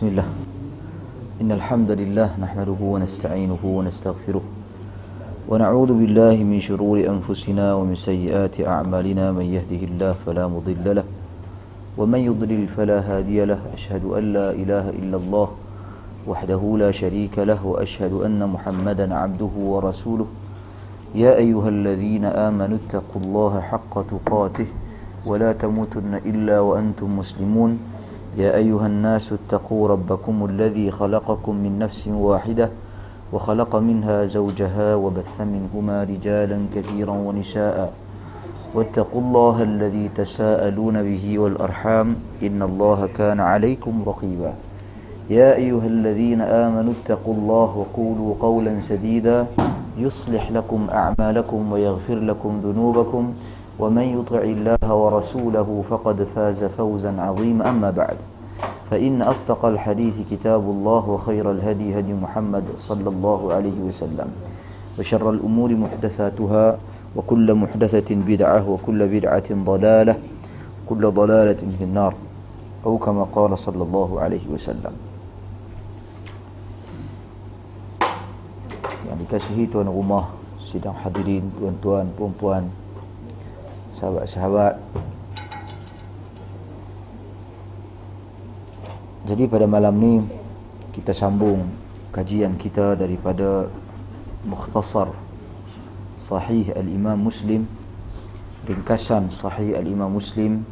بسم الله إن الحمد لله نحمده ونستعينه ونستغفره ونعوذ بالله من شرور أنفسنا ومن سيئات أعمالنا من يهده الله فلا مضل له ومن يضلل فلا هادي له أشهد أن لا إله إلا الله وحده لا شريك له وأشهد أن محمدا عبده ورسوله يا أيها الذين آمنوا اتقوا الله حق تقاته ولا تموتن إلا وأنتم مسلمون يا أيها الناس اتقوا ربكم الذي خلقكم من نفس واحدة وخلق منها زوجها وبث منهما رجالا كثيرا ونساء واتقوا الله الذي تساءلون به والأرحام إن الله كان عليكم رقيبا يا أيها الذين آمنوا اتقوا الله وقولوا قولا سديدا يصلح لكم أعمالكم ويغفر لكم ذنوبكم ومن يطع الله ورسوله فقد فاز فوزا عظيما أما بعد فإن أصدق الحديث كتاب الله وخير الهدي هدي محمد صلى الله عليه وسلم وشر الأمور محدثاتها وكل محدثة بدعة وكل بدعة ضلالة كل ضلالة في النار أو كما قال صلى الله عليه وسلم. Yang dikasihi tuan rumah, sidang hadirin, tuan-tuan, puan-puan, sahabat-sahabat. Jadi pada malam ni kita sambung kajian kita daripada Mukhtasar Sahih Al-Imam Muslim, ringkasan Sahih Al-Imam Muslim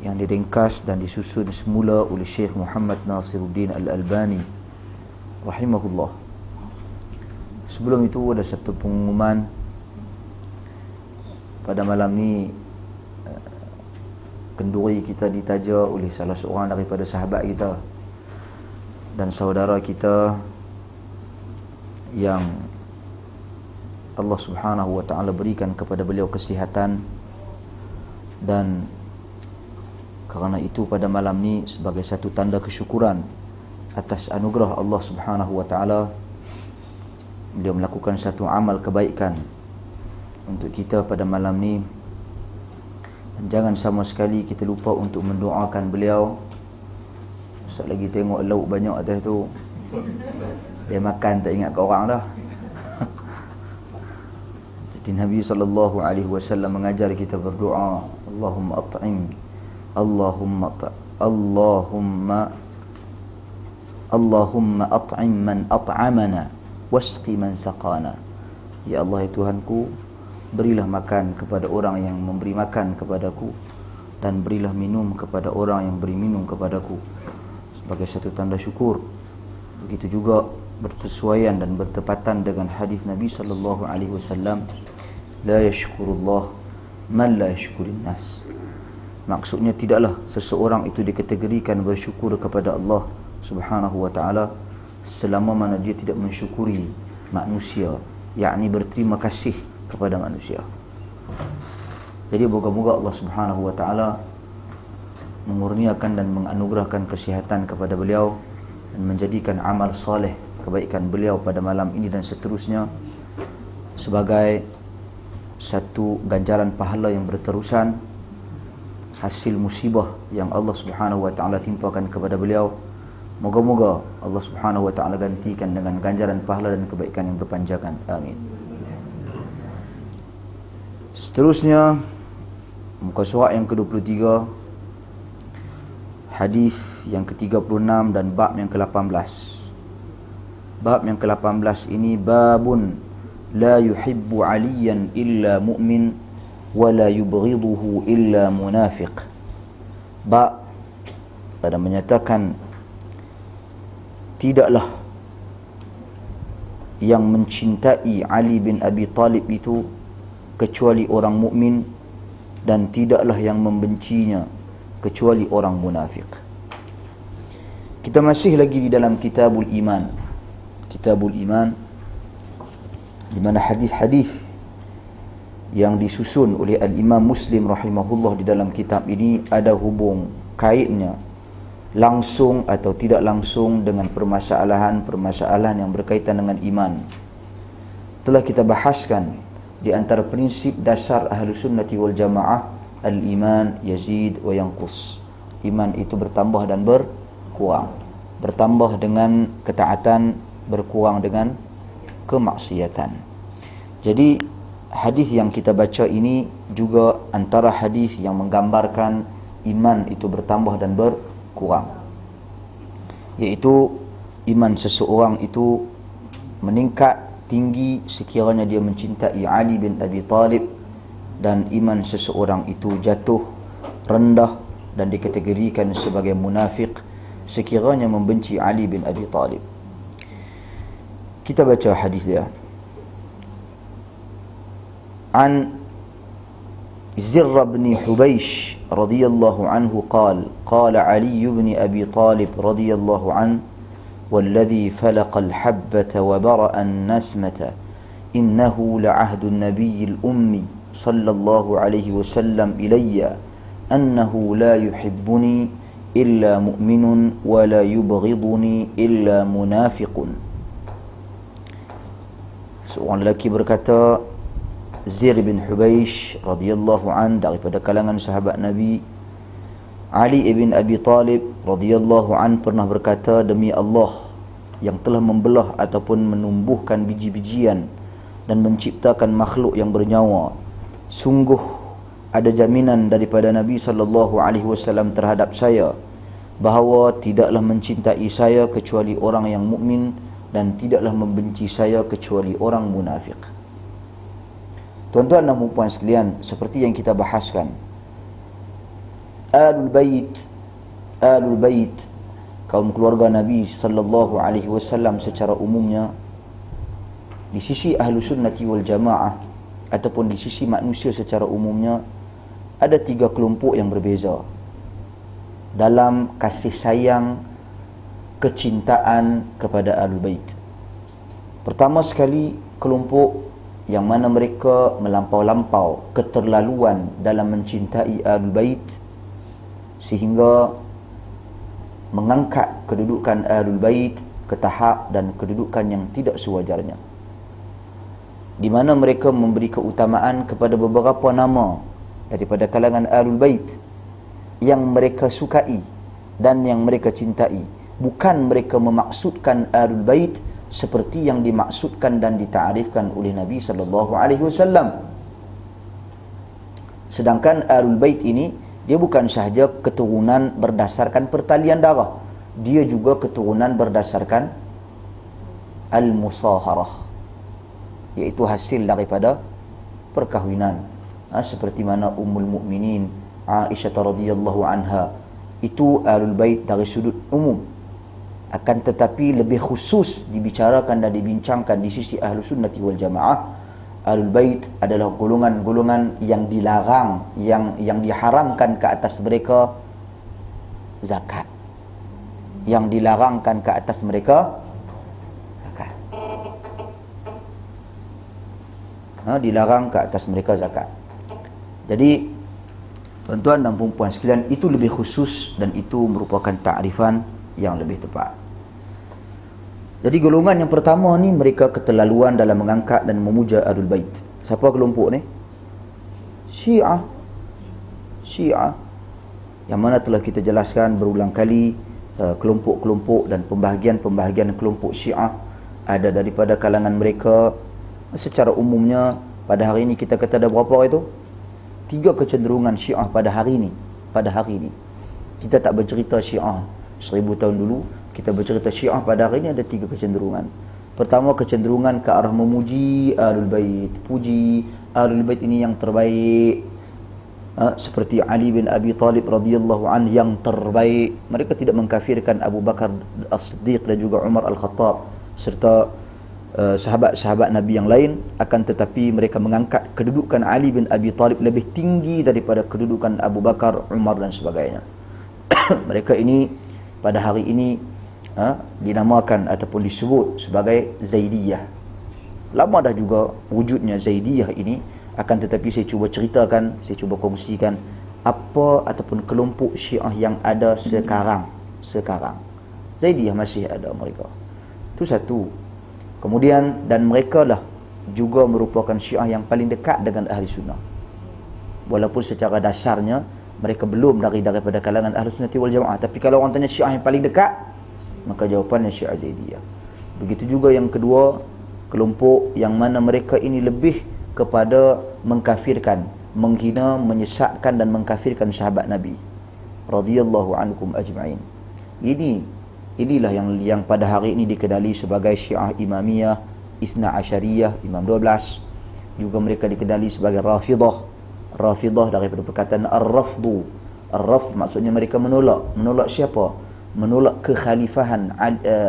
yang diringkas dan disusun semula oleh Syekh Muhammad Nasiruddin Al-Albani rahimahullah. Sebelum itu ada satu pengumuman. Pada malam ni kenduri kita ditaja oleh salah seorang daripada sahabat kita dan saudara kita yang Allah Subhanahu wa taala berikan kepada beliau kesihatan, dan kerana itu pada malam ni sebagai satu tanda kesyukuran atas anugerah Allah Subhanahu wa taala, beliau melakukan satu amal kebaikan untuk kita pada malam ni. Jangan sama sekali kita lupa untuk mendoakan beliau. Ustaz lagi tengok lauk banyak atas tu, dia makan tak ingat ke orang dah. Jadi Nabi SAW mengajar kita berdoa, Allahumma at'im, Allahumma at'im man at'amana wasqi man saqana. Ya Allah, ya Tuhanku, berilah makan kepada orang yang memberi makan kepadaku, dan berilah minum kepada orang yang beri minum kepadaku, sebagai satu tanda syukur. Begitu juga bersesuaian dan bertepatan dengan hadis Nabi SAW, la yashkurullah man la yashkurin nas. Maksudnya tidaklah seseorang itu dikategorikan bersyukur kepada Allah Subhanahu wa taala selama mana dia tidak mensyukuri manusia, yakni berterima kasih kepada manusia. Jadi moga-moga Allah Subhanahu wa taala mengurniakan dan menganugerahkan kesihatan kepada beliau dan menjadikan amal soleh kebaikan beliau pada malam ini dan seterusnya sebagai satu ganjaran pahala yang berterusan, hasil musibah yang Allah Subhanahu wa taala timpakan kepada beliau. Moga-moga Allah Subhanahu wa taala gantikan dengan ganjaran pahala dan kebaikan yang berpanjangan. Amin. Seterusnya muka surat yang ke-23, hadis yang ke-36 dan bab yang ke-18. Bab yang ke-18 ini babun la yuhibbu aliyan illa mu'min wa la yubghiduhu illa munafiq. Bab pada menyatakan tidaklah yang mencintai Ali bin Abi Talib itu kecuali orang mukmin, dan tidaklah yang membencinya kecuali orang munafik. Kita masih lagi di dalam Kitabul Iman. Kitabul Iman, di mana hadis-hadis yang disusun oleh Al-Imam Muslim rahimahullah di dalam kitab ini ada hubung kaitnya langsung atau tidak langsung dengan permasalahan-permasalahan yang berkaitan dengan iman. Telah kita bahaskan di antara prinsip dasar Ahlus Sunnati wal Jamaah, al-iman yazid wa yanqus. Iman itu bertambah dan berkurang. bertambah dengan ketaatan, berkurang dengan kemaksiatan. Jadi hadis yang kita baca ini juga antara hadis yang menggambarkan iman itu bertambah dan berkurang, iaitu iman seseorang itu meningkat tinggi sekiranya dia mencintai Ali bin Abi Talib, dan iman seseorang itu jatuh rendah dan dikategorikan sebagai munafik sekiranya membenci Ali bin Abi Talib. Kita baca hadis dia. An زر بن حبيش رضي الله عنه قال قال علي بن أبي طالب رضي الله عنه والذي فلق الحبة وبرأ النسمة إنه لعهد النبي الأمي صلى الله عليه وسلم إلي أنه لا يحبني إلا مؤمن ولا يبغضني إلا منافق. Seorang lelaki berkata, Zir bin Hubeish radhiyallahu an, daripada kalangan sahabat Nabi. Ali ibn Abi Talib radhiyallahu an pernah berkata, demi Allah yang telah membelah ataupun menumbuhkan biji-bijian dan menciptakan makhluk yang bernyawa, sungguh ada jaminan daripada Nabi SAW terhadap saya bahawa tidaklah mencintai saya kecuali orang yang mukmin dan tidaklah membenci saya kecuali orang munafik. Tuan-tuan dan puan sekalian, seperti yang kita bahaskan, Ahlul Bait, kaum keluarga Nabi SAW secara umumnya, di sisi Ahlu Sunnati wal Jamaah ataupun di sisi manusia secara umumnya, ada 3 kelompok yang berbeza dalam kasih sayang, kecintaan kepada Ahlul Bait. Pertama sekali, kelompok yang mana mereka melampau-lampau keterlaluan dalam mencintai Ahlul Bait sehingga mengangkat kedudukan Ahlul Bait ke tahap dan kedudukan yang tidak sewajarnya, di mana mereka memberi keutamaan kepada beberapa nama daripada kalangan Ahlul Bait yang mereka sukai dan yang mereka cintai. Bukan mereka memaksudkan Ahlul Bait seperti yang dimaksudkan dan ditaarifkan oleh Nabi SAW. Sedangkan Ahlul Bait ini, dia bukan sahaja keturunan berdasarkan pertalian darah, dia juga keturunan berdasarkan al-musaharah, iaitu hasil daripada perkahwinan. Seperti mana Ummul Mukminin Aisyah radhiyallahu anha, itu Ahlul Bait dari sudut umum. Akan tetapi lebih khusus dibicarakan dan dibincangkan di sisi Ahlu Sunnati wal Jamaah, Ahlul Bait adalah golongan-golongan yang dilarang, yang diharamkan ke atas mereka zakat, yang dilarangkan ke atas mereka zakat, dilarang ke atas mereka zakat. Jadi tuan-tuan dan puan-puan sekalian, itu lebih khusus dan itu merupakan ta'rifan yang lebih tepat. Jadi golongan yang pertama ni, mereka keterlaluan dalam mengangkat dan memuja Ahlul Bait. Siapa kelompok ni? Syiah. Yang mana telah kita jelaskan berulang kali, kelompok-kelompok dan pembahagian-pembahagian kelompok Syiah ada daripada kalangan mereka. Secara umumnya pada hari ini kita kata ada berapa itu? 3 kecenderungan Syiah pada hari ini. Kita tak bercerita Syiah 1000 tahun dulu, kita bercerita Syiah pada hari ini ada 3 kecenderungan. Pertama, kecenderungan ke arah memuji Ahlul Bait, puji Ahlul Bait ini yang terbaik, seperti Ali bin Abi Talib radhiyallahu an yang terbaik. Mereka tidak mengkafirkan Abu Bakar As-Siddiq dan juga Umar Al-Khattab serta sahabat-sahabat Nabi yang lain, akan tetapi mereka mengangkat kedudukan Ali bin Abi Talib lebih tinggi daripada kedudukan Abu Bakar, Umar dan sebagainya. Mereka ini pada hari ini dinamakan ataupun disebut sebagai Zaidiyah. Lama dah juga wujudnya Zaidiyah ini, akan tetapi saya cuba ceritakan, saya cuba kongsikan apa ataupun kelompok Syiah yang ada sekarang. Zaidiyah masih ada mereka. Itu satu. Kemudian, dan mereka lah juga merupakan Syiah yang paling dekat dengan Ahli Sunnah, walaupun secara dasarnya mereka belum daripada kalangan Ahlu Sunnati wal Jamaah. Tapi kalau orang tanya Syiah yang paling dekat, Maka jawapannya Syiah Zaidiyah. Begitu juga yang kedua, kelompok yang mana mereka ini lebih kepada mengkafirkan, menghina, menyesatkan dan mengkafirkan sahabat Nabi radhiyallahu anhum ajma'in. Inilah yang pada hari ini dikenali sebagai Syiah Imamiyah, Ithna Asyariyah, Imam 12. Juga mereka dikenali sebagai Rafidah daripada perkataan Ar-Rafdu. Ar-Rafd maksudnya mereka menolak siapa? Menolak kekhalifahan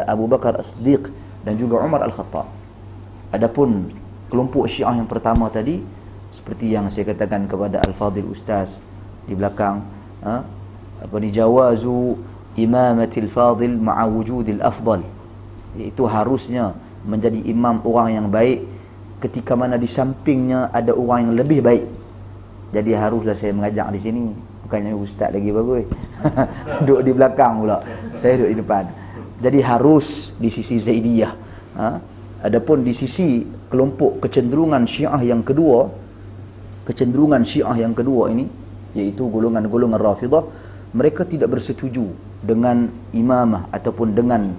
Abu Bakar As-Siddiq dan juga Umar Al-Khattab. Adapun kelompok Syiah yang pertama tadi, seperti yang saya katakan kepada Al-Fadil Ustaz di belakang, jawazu imamatil fadil ma'a wujudil afdal, iaitu harusnya menjadi imam orang yang baik ketika mana di sampingnya ada orang yang lebih baik. Jadi haruslah saya mengajak di sini, bukannya ustaz lagi bagus. Duduk di belakang pula, saya duduk di depan. Jadi harus di sisi Zaidiyah. Adapun di sisi kelompok kecenderungan Syiah yang kedua ini, iaitu golongan-golongan Rafidah, mereka tidak bersetuju dengan imamah ataupun dengan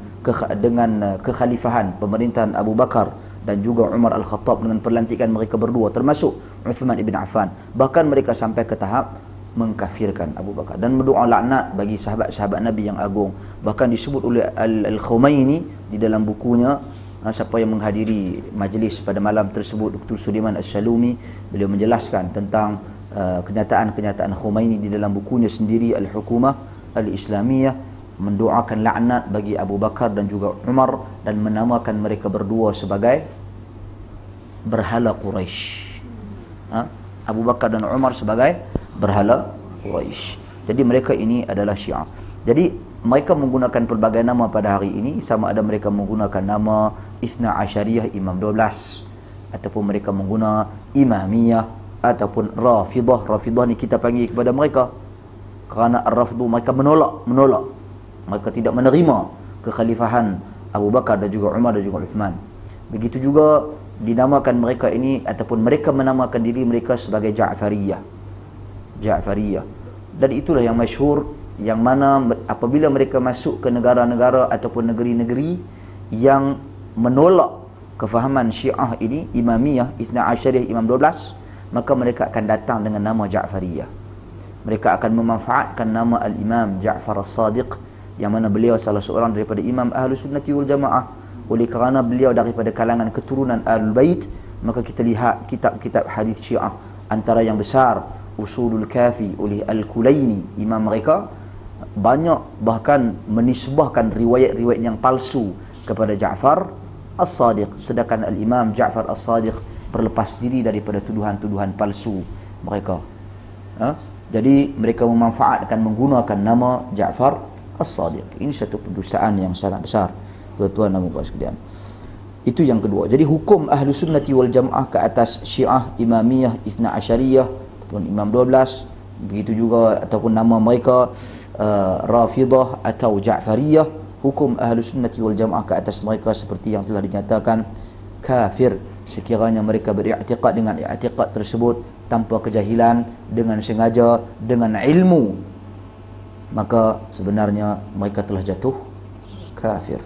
kekhalifahan pemerintahan Abu Bakar dan juga Umar Al-Khattab dengan pelantikan mereka berdua, termasuk Uthman ibn Affan. Bahkan mereka sampai ke tahap mengkafirkan Abu Bakar dan berdoa laknat bagi sahabat-sahabat Nabi yang agung. Bahkan disebut oleh Al-Khumaini di dalam bukunya, siapa yang menghadiri majlis pada malam tersebut, Dr. Suleiman As-Salumi, beliau menjelaskan tentang kenyataan-kenyataan Khumaini di dalam bukunya sendiri Al-Hukumah Al-Islamiyah, mendoakan laknat bagi Abu Bakar dan juga Umar dan menamakan mereka berdua sebagai berhala Quraisy. Abu Bakar dan Umar sebagai berhala Quraisy. Jadi mereka ini adalah Syiah. Jadi mereka menggunakan pelbagai nama pada hari ini, sama ada mereka menggunakan nama Ithna Asyariyah Imam 12, ataupun mereka menggunakan Imamiyah, ataupun Rafidah. Rafidah ni kita panggil kepada mereka kerana Ar-Rafdu, mereka menolak, mereka tidak menerima kekhalifahan Abu Bakar dan juga Umar dan juga Uthman. Begitu juga dinamakan mereka ini, ataupun mereka menamakan diri mereka sebagai Ja'fariyah. Dan itulah yang masyhur, yang mana apabila mereka masuk ke negara-negara ataupun negeri-negeri yang menolak kefahaman Syiah ini, Imamiyah, Ithna Asyariyah, Imam 12, maka mereka akan datang dengan nama Ja'fariyah. Mereka akan memanfaatkan nama Al-Imam Ja'far As-Sadiq, yang mana beliau salah seorang daripada Imam Ahlus Sunnati wal Jamaah. Oleh kerana beliau daripada kalangan keturunan Ahlul Bait, maka kita lihat kitab-kitab hadis Syiah, antara yang besar Usulul Kafi oleh Al-Kulaini, imam mereka, banyak bahkan menisbahkan riwayat-riwayat yang palsu kepada Ja'far As-Sadiq, sedangkan Al-Imam Ja'far As-Sadiq berlepas diri daripada tuduhan-tuduhan palsu mereka. Jadi mereka memanfaatkan, menggunakan nama Ja'far As-Sadiq. Ini satu pendustaan yang sangat besar, tuan-tuan dan puan sekalian. Itu yang kedua. Jadi hukum Ahlu Sunnati wal Jamaah ke atas Syiah, Imamiyah, Ithna Asyariyah ataupun Imam 12, begitu juga ataupun nama mereka Rafidah atau Ja'fariyah, hukum Ahlu Sunnati wal Jamaah ke atas mereka seperti yang telah dinyatakan kafir sekiranya mereka beriktikad dengan iktikad tersebut tanpa kejahilan, dengan sengaja, dengan ilmu, maka sebenarnya mereka telah jatuh kafir.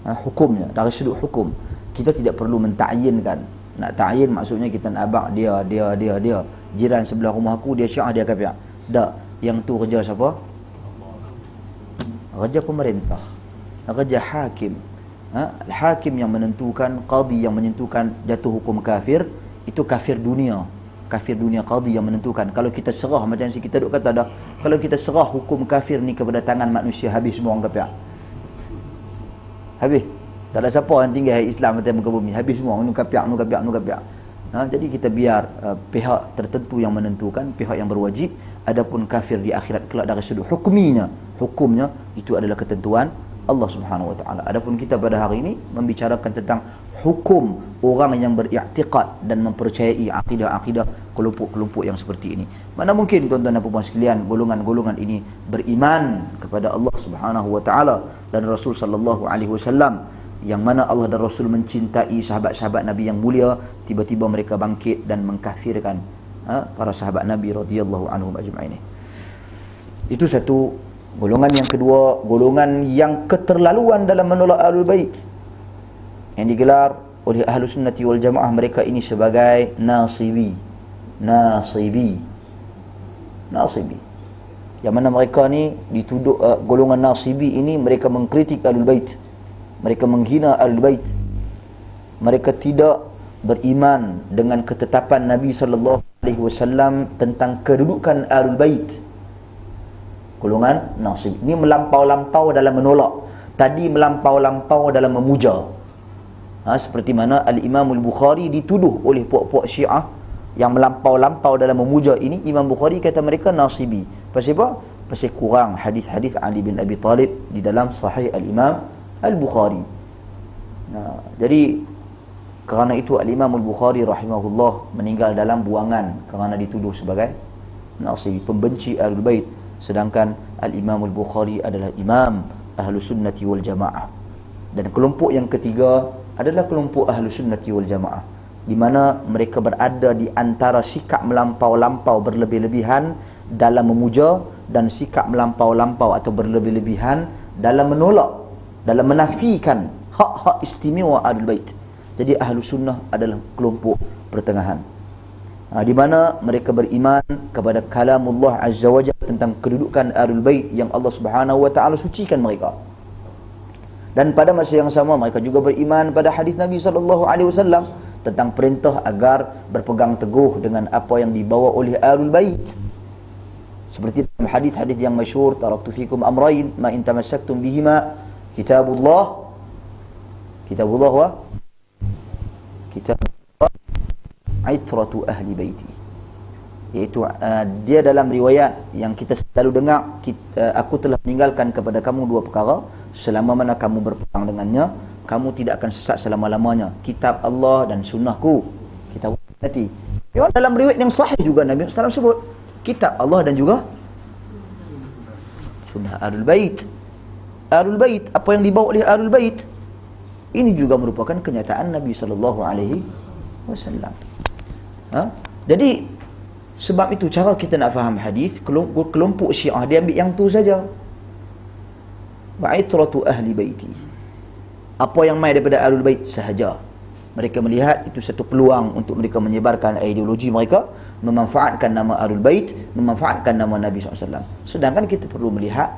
Hukumnya dari sudut hukum, kita tidak perlu mentakyinkan. Nak ta'yin maksudnya kita nak abang dia jiran sebelah rumah aku dia Syiah, dia kafir. Tak, yang tu kerja siapa? Kerja pemerintah, kerja hakim. Hakim yang menentukan, qadi yang menentukan jatuh hukum kafir, itu kafir dunia. Qadi yang menentukan. Kalau kita serah, macam si kita duk kata dah, kalau kita serah hukum kafir ni kepada tangan manusia, habis semua orang kafir. Habis. Tak ada siapa yang tinggal Islam atas muka bumi. Habis semua, nu kafir. Jadi kita biar pihak tertentu yang menentukan, pihak yang berwajib. Adapun kafir di akhirat kelak dari sudut hukumnya itu adalah ketentuan Allah Subhanahu wa taala. Adapun kita pada hari ini membicarakan tentang hukum orang yang beriktikad dan mempercayai akidah-akidah kelompok-kelompok yang seperti ini. Mana mungkin tuan-tuan dan puan sekalian, golongan-golongan ini beriman kepada Allah Subhanahu wa taala dan Rasul sallallahu alaihi wasallam, yang mana Allah dan Rasul mencintai sahabat-sahabat Nabi yang mulia, tiba-tiba mereka bangkit dan mengkafirkan para sahabat Nabi radhiyallahu anhum ajma'in. Itu satu Golongan yang kedua, golongan yang keterlaluan dalam menolak Ahlul Bait, yang digelar oleh Ahlus Sunnati wal Jamaah, mereka ini sebagai nasibi. Yang mana mereka ni dituduh, golongan nasibi ini mereka mengkritik Ahlul Bait, mereka menghina Ahlul Bait, mereka tidak beriman dengan ketetapan Nabi sallallahu alaihi wasallam tentang kedudukan Ahlul Bait. Golongan nasib ini melampau-lampau dalam menolak, tadi melampau-lampau dalam memuja. Seperti mana Al-Imam Al-Bukhari dituduh oleh puak-puak Syiah yang melampau-lampau dalam memuja ini. Imam Bukhari kata mereka nasibi. Pasal apa? Pasal kurang hadis-hadis Ali bin Abi Talib di dalam Sahih Al-Imam Al-Bukhari. Jadi kerana itu Al-Imam Al-Bukhari rahimahullah meninggal dalam buangan kerana dituduh sebagai nasibi, pembenci Ahlul Bait. Sedangkan Al-Imam Al-Bukhari adalah imam Ahlus Sunnati wal Jamaah. Dan kelompok yang ketiga adalah kelompok Ahlus Sunnati wal Jamaah, di mana mereka berada di antara sikap melampau-lampau berlebih-lebihan dalam memuja dan sikap melampau-lampau atau berlebih-lebihan dalam menolak, dalam menafikan hak-hak istimewa Ahlul Bait. Jadi Ahlus Sunnah adalah kelompok pertengahan, di mana mereka beriman kepada kalamullah Azza wa Jalla tentang kedudukan Ahlul Bait yang Allah Subhanahu wa taala sucikan mereka. Dan pada masa yang sama mereka juga beriman pada hadis Nabi sallallahu alaihi wasallam tentang perintah agar berpegang teguh dengan apa yang dibawa oleh Ahlul Bait. Seperti dalam hadis-hadis yang masyhur, taraktu fikum amrayn ma in tamassaktum bihima kitabullah wa kitabullah aitratu ahli baiti. Iaitu dia dalam riwayat yang kita selalu dengar, aku telah meninggalkan kepada kamu dua perkara, selama mana kamu berperang dengannya, kamu tidak akan sesat selama-lamanya. Kitab Allah dan sunnahku. Kitab nanti. Dalam riwayat yang sahih juga Nabi SAW sebut kitab Allah dan juga sunnah Ahlul Bait. Ahlul Bait, apa yang dibawa oleh Ahlul Bait, ini juga merupakan kenyataan Nabi sallallahu alaihi wasallam. Jadi sebab itu cara kita nak faham hadis, kelompok Syiah dia ambil yang tu saja. Wa'itratu ahli baiti, apa yang mai daripada Ahlul Bait sahaja. Mereka melihat itu satu peluang untuk mereka menyebarkan ideologi mereka, memanfaatkan nama Ahlul Bait, memanfaatkan nama Nabi SAW. Sedangkan kita perlu melihat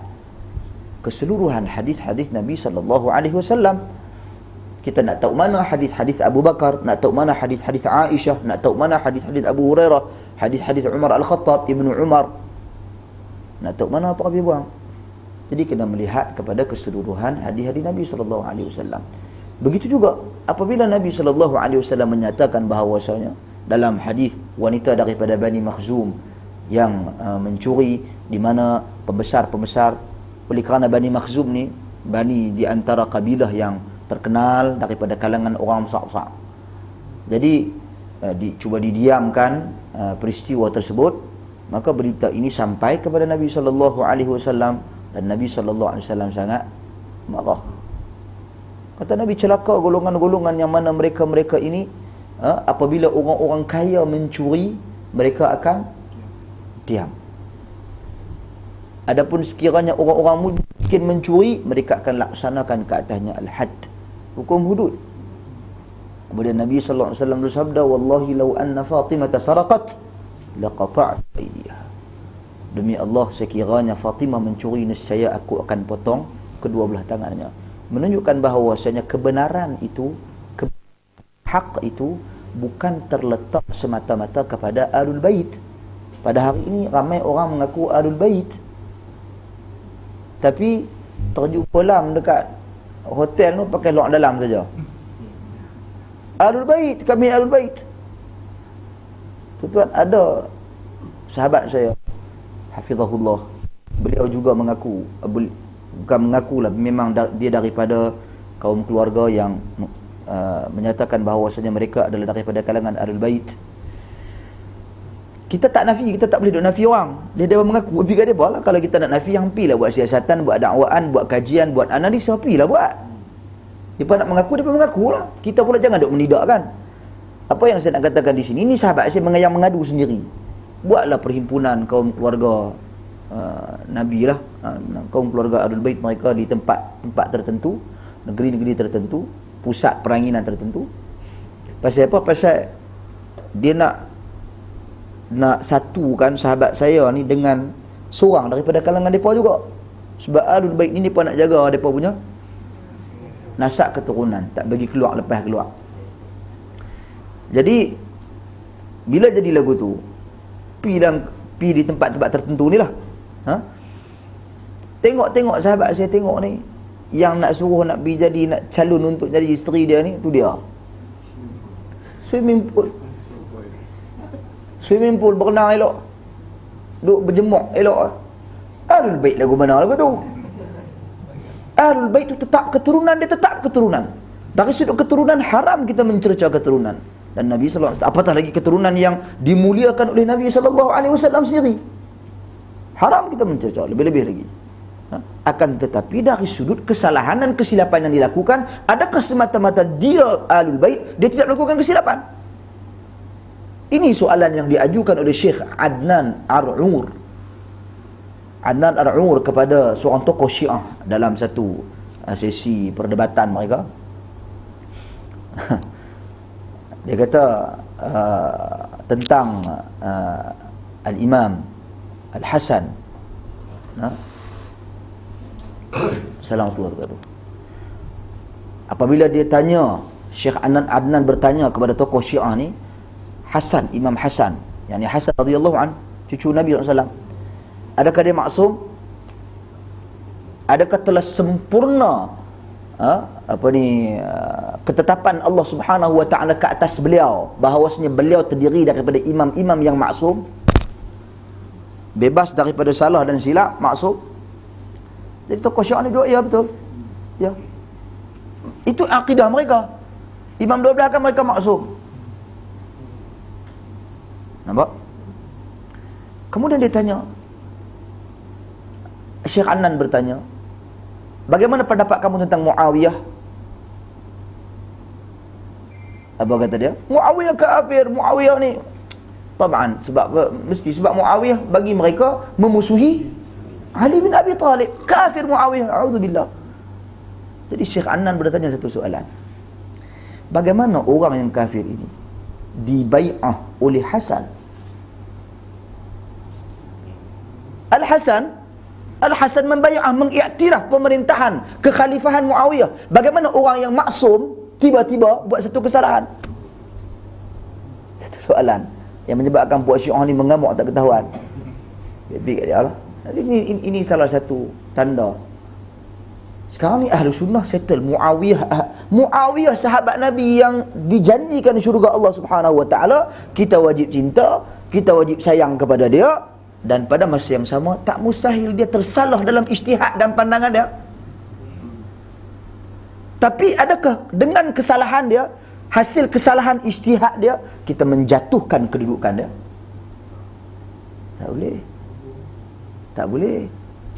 keseluruhan hadis-hadis Nabi SAW. Kita nak tahu mana hadis-hadis Abu Bakar, nak tahu mana hadis-hadis Aisyah, nak tahu mana hadis-hadis Abu Hurairah, hadis-hadis Umar Al-Khattab, Ibnu Umar, nak tahu mana apa Nabi buang. Jadi kena melihat kepada keseluruhan hadis-hadis Nabi SAW. Begitu juga apabila Nabi SAW menyatakan bahawasanya dalam hadis wanita daripada Bani Makhzum yang mencuri, di mana pembesar-pembesar, oleh kerana Bani Makhzum ni bani di antara kabilah yang terkenal daripada kalangan orang besar-besar. Jadi cuba didiamkan peristiwa tersebut, maka berita ini sampai kepada Nabi SAW. Dan Nabi SAW sangat marah. Kata Nabi, celaka golongan-golongan yang mana mereka ini apabila orang-orang kaya mencuri, mereka akan diam. Adapun sekiranya orang-orang miskin mencuri, mereka akan laksanakan ke atasnya al-had, hukum hudud. Kemudian Nabi SAW bersabda, wallahi law anna Fatimah saraqat laqata'tu aydiha. Demi Allah, sekiranya Fatimah mencuri, nescaya aku akan potong kedua belah tangannya. Menunjukkan bahawasanya kebenaran itu, hak itu bukan terletak semata-mata kepada Ahlul Bait. Pada hari ini ramai orang mengaku Ahlul Bait, tapi terjun kolam dekat hotel tu pakai luar dalam saja. Ahlul Bait, kami Ahlul Bait. Tuan-tuan, ada sahabat saya hafizahullah, beliau juga mengaku, bukan mengakulah, memang dia daripada kaum keluarga yang menyatakan bahawasanya mereka adalah daripada kalangan Ahlul Bait. Kita tak nafi, kita tak boleh duk nafi orang. Dia mengaku, pergi dia buatlah. Kalau kita nak nafi, yang pilah buat siasatan, buat dakwaan, buat kajian, buat analisa, pilah buat. Dia nak mengaku, dia mengakulah. Kita pula jangan duk menidakkan. Apa yang saya nak katakan di sini, ini sahabat saya yang mengadu sendiri. Buatlah perhimpunan kaum keluarga Nabi lah, kaum keluarga Ahlul Bait mereka di tempat tertentu, negeri-negeri tertentu, pusat peranginan tertentu. Pasal apa? Pasal dia nak satukan sahabat saya ni dengan seorang daripada kalangan mereka juga. Sebab Ahlul Bait ni mereka nak jaga mereka punya nasab keturunan, tak bagi keluar lepas keluar. Jadi bila jadi lagu tu, pi di tempat-tempat tertentu ni lah, tengok sahabat saya tengok ni, yang nak suruh nak pergi jadi, nak calon untuk jadi isteri dia ni, tu dia swimming pool berenang elok, duk berjemuk elok. Ahlul Bait lagu mana lagu tu? Ahlul Bait tu tetap keturunan, dia tetap keturunan. Dari sudut keturunan haram kita mencerca keturunan. Dan Nabi sallallahu alaihi wasallam, apatah lagi keturunan yang dimuliakan oleh Nabi sallallahu alaihi wasallam sendiri. Haram kita mencerca, lebih-lebih lagi. Akan tetapi dari sudut kesalahan dan kesilapan yang dilakukan, adakah semata-mata dia Ahlul Bait, dia tidak melakukan kesilapan? Ini soalan yang diajukan oleh Syekh Adnan Ar-Umur. Adnan Ar-Umur kepada seorang tokoh Syiah dalam satu sesi perdebatan mereka. Dia kata tentang Al-Imam Al-Hasan, Salamullah tu. Apabila dia tanya, Syekh Adnan bertanya kepada tokoh Syiah ni, Hasan, Imam Hasan, yakni Hasan radhiyallahu an, cucu Nabi SAW, adakah dia maksum? Adakah telah sempurna ketetapan Allah Subhanahu wa taala ke atas beliau, bahawasanya beliau terdiri daripada imam-imam yang maksum, bebas daripada salah dan silap, maksum? Jadi tokoh Syiah ni jawab, ya betul. Ya. Itu akidah mereka. Imam 12 kan mereka maksum. Nampak? Kemudian dia tanya, Syekh Adnan bertanya, bagaimana pendapat kamu tentang Muawiyah? Apa kata dia? Muawiyah kafir, Muawiyah ni taban, sebab Muawiyah bagi mereka memusuhi Ali bin Abi Talib, kafir Muawiyah, a'udzubillah. Jadi Syekh Adnan bertanya satu soalan, bagaimana orang yang kafir ini dibai'ah oleh Hasan? Al-Hasan membai'ah, mengiktiraf pemerintahan, kekhalifahan Muawiyah. Bagaimana orang yang maksum tiba-tiba buat satu kesalahan? Satu soalan yang menyebabkan puak Syiah ni mengamuk tak ketahuan. Baik kat dia lah. Ini salah satu tanda. Sekarang ni Ahlu Sunnah settle Muawiyah sahabat Nabi yang dijanjikan syurga Allah Subhanahu wa taala, kita wajib cinta, kita wajib sayang kepada dia. Dan pada masa yang sama, tak mustahil dia tersalah dalam ijtihad dan pandangan dia. Tapi adakah dengan kesalahan dia, hasil kesalahan ijtihad dia, kita menjatuhkan kedudukan dia? Tak boleh. Tak boleh.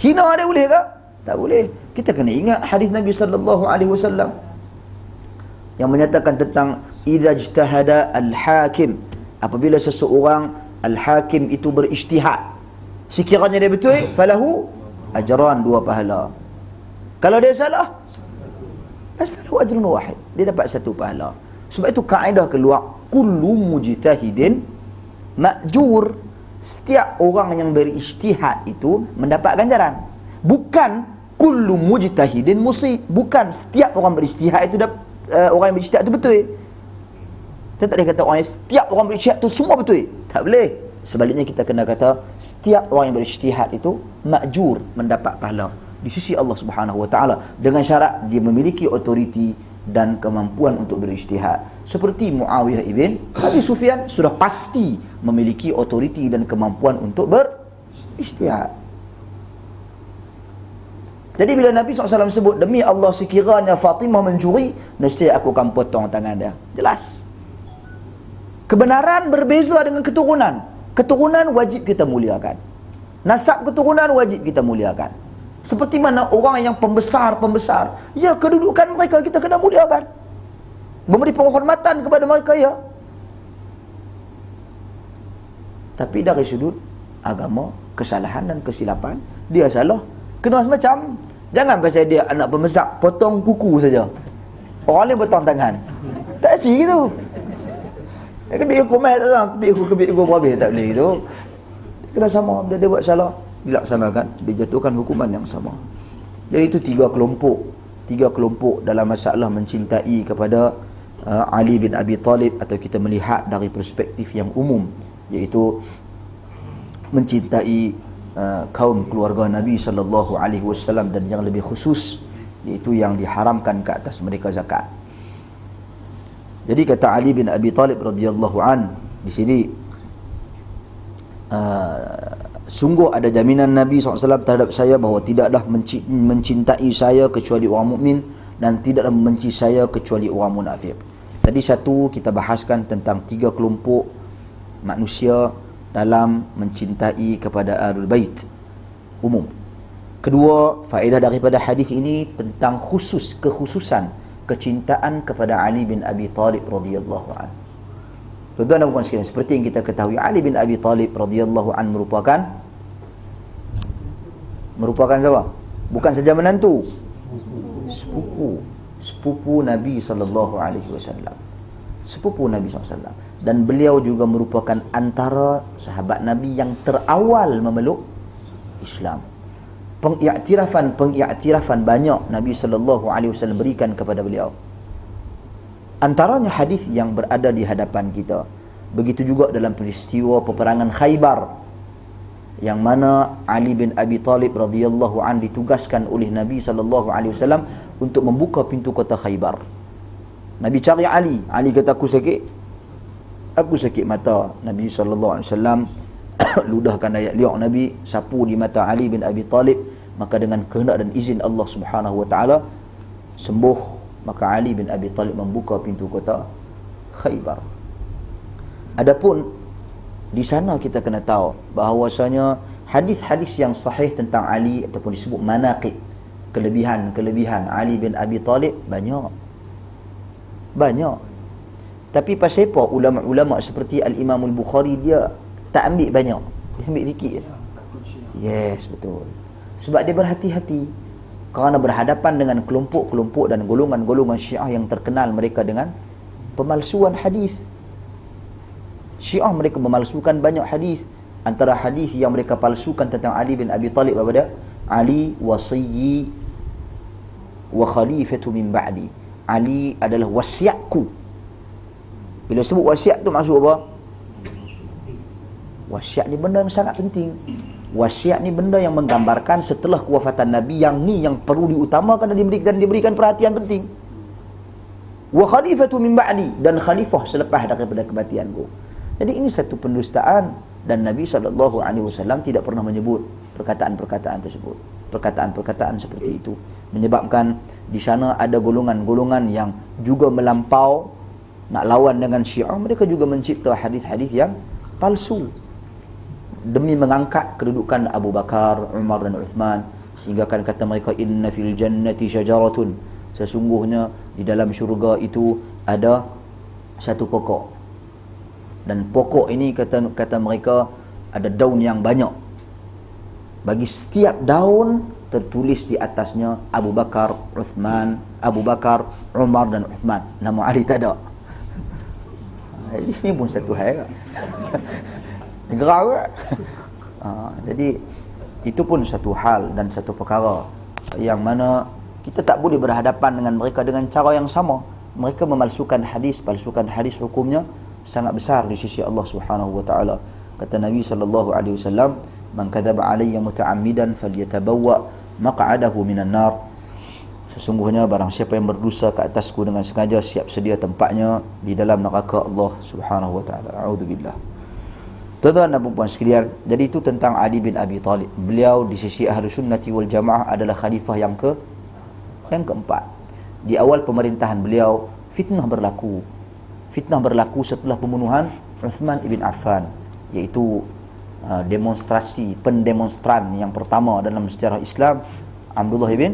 Hina dia boleh ke? Tak boleh. Kita kena ingat hadis Nabi sallallahu alaihi wasallam yang menyatakan tentang idza ijtahada al-hakim, apabila seseorang al-hakim itu berijtihad, sekiranya dia betul, falahu ajran, 2 pahala. Kalau dia salah, falahu ajrun wahid, dia dapat 1 pahala. Sebab itu kaedah keluar, kullu mujtahidin ma'jur. Setiap orang yang berijtihad itu mendapat ganjaran. Bukan kullu mujtahidin musib. Bukan setiap orang berijtihad itu orang yang berijtihad itu betul. Kita tak boleh kata setiap orang berijtihad itu semua betul. Tak boleh. Sebaliknya kita kena kata setiap orang yang berijtihad itu ma'jur, mendapat pahala di sisi Allah Subhanahu wa taala, dengan syarat dia memiliki autoriti dan kemampuan untuk berijtihad. Seperti Muawiyah ibn Abi Sufyan sudah pasti memiliki autoriti dan kemampuan untuk berijtihad. Jadi bila Nabi SAW sebut, demi Allah sekiranya Fatimah mencuri, nescaya aku akan potong tangan dia. Jelas. Kebenaran berbeza dengan keturunan. Keturunan wajib kita muliakan. Nasab keturunan wajib kita muliakan. Seperti mana orang yang pembesar-pembesar, ya, kedudukan mereka kita kena muliakan, memberi penghormatan kepada mereka, ya. Tapi dari sudut agama kesalahan dan kesilapan, dia salah, kena semacam. Jangan pasal dia anak pemesak potong kuku saja, orang lain potong tangan, tak asyik gitu. Dia ikut mai tak tahu, dia ikut berhabis, tak boleh gitu. Kena sama, dia buat salah, dilaksanakan, dijatuhkan hukuman yang sama. Jadi itu tiga kelompok dalam masalah mencintai kepada Ali bin Abi Talib, atau kita melihat dari perspektif yang umum, iaitu mencintai kaum keluarga Nabi sallallahu alaihi wasallam, dan yang lebih khusus iaitu yang diharamkan ke atas mereka zakat. Jadi kata Ali bin Abi Talib radhiyallahu an di sini, sungguh ada jaminan Nabi SAW terhadap saya bahawa tidaklah mencintai saya kecuali orang mukmin, dan tidaklah membenci saya kecuali orang munafik. Tadi satu kita bahaskan tentang tiga kelompok manusia dalam mencintai kepada Ahlul Bait umum. Kedua, faedah daripada hadis ini tentang kekhususan kecintaan kepada Ali bin Abi Talib radhiyallahu anhu. Tuan-tuan dan puan sekalian, seperti yang kita ketahui, Ali bin Abi Talib radhiyallahu anhu merupakan siapa? Bukan saja menantu, sepupu Nabi sallallahu alaihi wasallam. Sepupu Nabi SAW. Dan beliau juga merupakan antara sahabat Nabi yang terawal memeluk Islam. Pengiktirafan banyak Nabi sallallahu alaihi wasallam berikan kepada beliau. Antaranya hadis yang berada di hadapan kita. Begitu juga dalam peristiwa peperangan Khaybar, yang mana Ali bin Abi Talib radhiyallahu an ditugaskan oleh Nabi sallallahu alaihi wasallam untuk membuka pintu kota Khaybar. Nabi cari Ali. Ali kata, aku sakit mata. Nabi sallallahu alaihi wasallam ludahkan ayat liaq Nabi, sapu di mata Ali bin Abi Talib, maka dengan kehendak dan izin Allah Subhanahu wa taala sembuh. Maka Ali bin Abi Talib membuka pintu kota Khaybar. Adapun di sana kita kena tahu bahawasanya hadis-hadis yang sahih tentang Ali ataupun disebut manaqib, kelebihan Ali bin Abi Talib banyak. Tapi pasal apa ulama-ulama seperti Al-Imam Al-Bukhari dia tak ambil banyak, dia ambil sikit. Yes, betul. Sebab dia berhati-hati kerana berhadapan dengan kelompok-kelompok dan golongan-golongan Syiah yang terkenal mereka dengan pemalsuan hadis. Syiah mereka memalsukan banyak hadis. Antara hadis yang mereka palsukan tentang Ali bin Abi Talib apa? Ali wasiyyi wa khalifatu min ba'di. Ali adalah wasiatku. Bila sebut wasiat tu maksud apa? Wasiat ni benda yang sangat penting. Wasiat ni benda yang menggambarkan setelah kewafatan Nabi, yang ni yang perlu diutamakan dan diberikan perhatian penting. Wa khalifatu min ba'di, dan khalifah selepas daripada kematianku. Jadi ini satu pendustaan, dan Nabi SAW tidak pernah menyebut perkataan-perkataan tersebut. Perkataan-perkataan seperti itu menyebabkan di sana ada golongan-golongan yang juga melampau nak lawan dengan Syiah. Mereka juga mencipta hadis-hadis yang palsu demi mengangkat kedudukan Abu Bakar, Umar dan Uthman, sehingga kan kata mereka, inna fil jannati syajaratun, sesungguhnya di dalam syurga itu ada satu pokok, dan pokok ini kata mereka ada daun yang banyak. Bagi setiap daun tertulis di atasnya Abu Bakar, Umar dan Uthman. Nama Ali tak ada. Ini pun satu hal. Negara. Jadi itu pun satu hal dan satu perkara yang mana kita tak boleh berhadapan dengan mereka dengan cara yang sama. Mereka memalsukan hadis, palsukan hadis hukumnya sangat besar di sisi Allah Subhanahu wa taala. Kata Nabi sallallahu alaihi wasallam, man kadzaba alayya muta'ammidan falyatabawwa maq'adahu minan nar. Sesungguhnya barang siapa yang berdosa ke atasku dengan sengaja, siap sedia tempatnya di dalam neraka Allah Subhanahu wa taala. A'udzubillah. Tuan-tuan dan puan sekalian, jadi itu tentang Ali bin Abi Talib. Beliau di sisi Ahlus Sunnati wal Jamaah adalah khalifah yang keempat. Di awal pemerintahan beliau, fitnah berlaku setelah pembunuhan Uthman ibn Affan, iaitu pendemonstran yang pertama dalam sejarah Islam, Abdullah ibn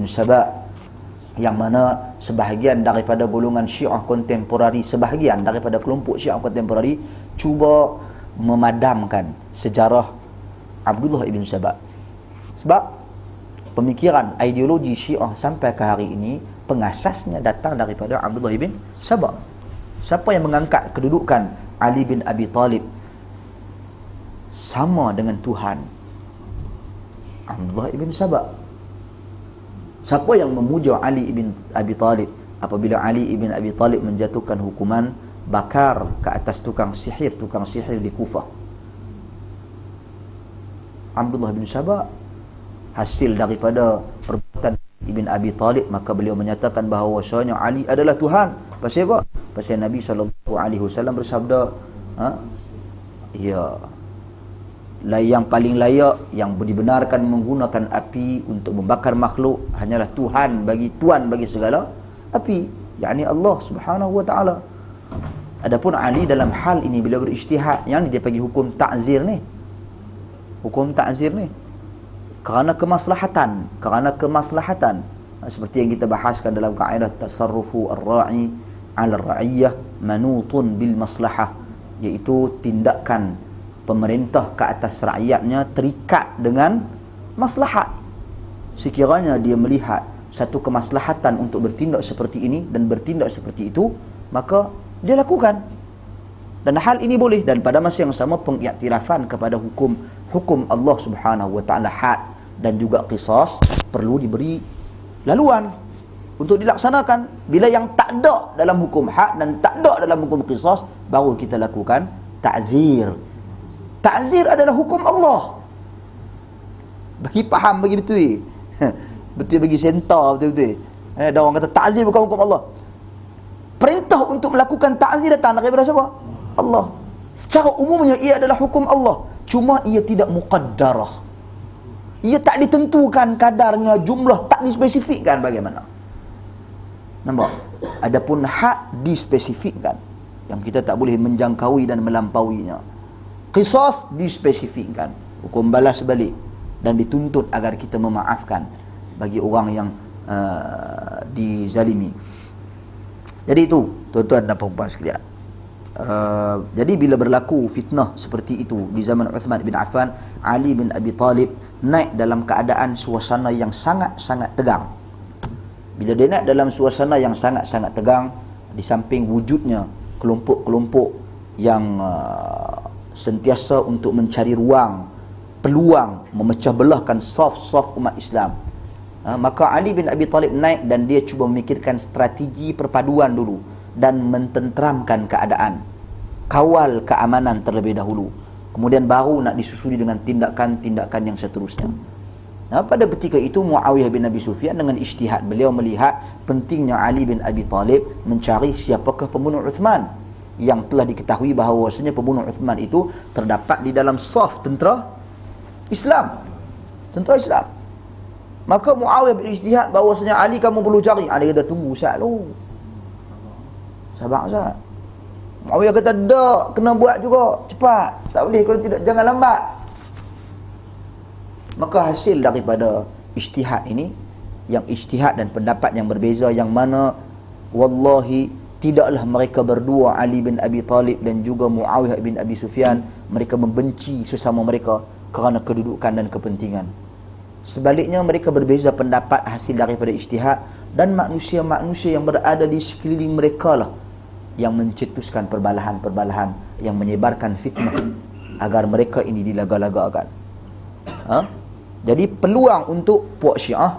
Sabah, yang mana sebahagian daripada golongan Syiah kontemporari, sebahagian daripada kelompok Syiah kontemporari cuba memadamkan sejarah Abdullah ibn Saba. Sebab pemikiran ideologi Syiah sampai ke hari ini pengasasnya datang daripada Abdullah ibn Saba. Siapa yang mengangkat kedudukan Ali bin Abi Talib sama dengan Tuhan? Abdullah ibn Saba. Siapa yang memuja Ali ibn Abi Talib apabila Ali ibn Abi Talib menjatuhkan hukuman bakar ke atas tukang sihir di Kufah? Abdullah bin Saba. Hasil daripada perbuatan Ibn Abi Talib, maka beliau menyatakan bahawasanya Ali adalah Tuhan. Pasal apa? Pasal Nabi SAW bersabda, ya, yang paling layak, yang dibenarkan menggunakan api untuk membakar makhluk hanyalah Tuhan bagi segala api, yakni Allah Subhanahu wa taala. Adapun Ali dalam hal ini bila berijtihad, yang dia bagi hukum ta'zir ni. Hukum ta'zir ni kerana kemaslahatan seperti yang kita bahaskan dalam kaedah tasarrufu ar-ra'i 'ala ar-ra'iyyah manutun bil maslahah, iaitu tindakan pemerintah ke atas rakyatnya terikat dengan maslahat. Sekiranya dia melihat satu kemaslahatan untuk bertindak seperti ini dan bertindak seperti itu, maka dia lakukan. Dan hal ini boleh, dan pada masa yang sama pengiktirafan kepada hukum Allah Subhanahu wa taala, had dan juga qisas perlu diberi laluan untuk dilaksanakan. Bila yang tak ada dalam hukum had dan tak ada dalam hukum qisas, baru kita lakukan ta'zir. Ta'zir adalah hukum Allah. Bagi faham, bagi betul. Betul, bagi sentar betul-betul. Ada orang kata ta'zir bukan hukum Allah. Perintah untuk melakukan ta'zir datang daripada siapa? Allah. Secara umumnya ia adalah hukum Allah, cuma ia tidak muqaddarah. Ia tak ditentukan kadarnya, jumlah tak dispesifikkan bagaimana. Nampak? Adapun had dispesifikkan, yang kita tak boleh menjangkaui dan melampauinya. Qisas dispesifikkan, hukum balas balik, dan dituntut agar kita memaafkan bagi orang yang dizalimi. Jadi itu, tuan-tuan dan puan-puan sekalian. Jadi bila berlaku fitnah seperti itu di zaman Uthman bin Affan, Ali bin Abi Talib naik dalam keadaan suasana yang sangat-sangat tegang. Bila dia naik dalam suasana yang sangat-sangat tegang, di samping wujudnya kelompok-kelompok yang sentiasa untuk mencari peluang memecah belahkan saf-saf umat Islam, maka Ali bin Abi Talib naik dan dia cuba memikirkan strategi perpaduan dulu dan mententeramkan keadaan, kawal keamanan terlebih dahulu, kemudian baru nak disusuli dengan tindakan-tindakan yang seterusnya. Pada ketika itu Muawiyah bin Abi Sufyan dengan ijtihad beliau melihat pentingnya Ali bin Abi Talib mencari siapakah pembunuh Uthman, yang telah diketahui bahawasanya pembunuh Uthman itu terdapat di dalam saf tentera Islam. Maka Muawiyah berijtihad bahawasanya Ali kamu perlu cari. Ali kata tunggu Ustaz lu, sabar Ustaz. Muawiyah kata tak, kena buat juga, cepat, tak boleh, kalau tidak jangan lambat. Maka hasil daripada ijtihad ini, yang ijtihad dan pendapat yang berbeza, yang mana wallahi tidaklah mereka berdua, Ali bin Abi Talib dan juga Muawiyah bin Abi Sufyan, mereka membenci sesama mereka kerana kedudukan dan kepentingan. Sebaliknya mereka berbeza pendapat hasil daripada ijtihad, dan manusia-manusia yang berada di sekeliling mereka lah yang mencetuskan perbalahan-perbalahan yang menyebarkan fitnah agar mereka ini dilaga-lagakan. Jadi peluang untuk puak Syiah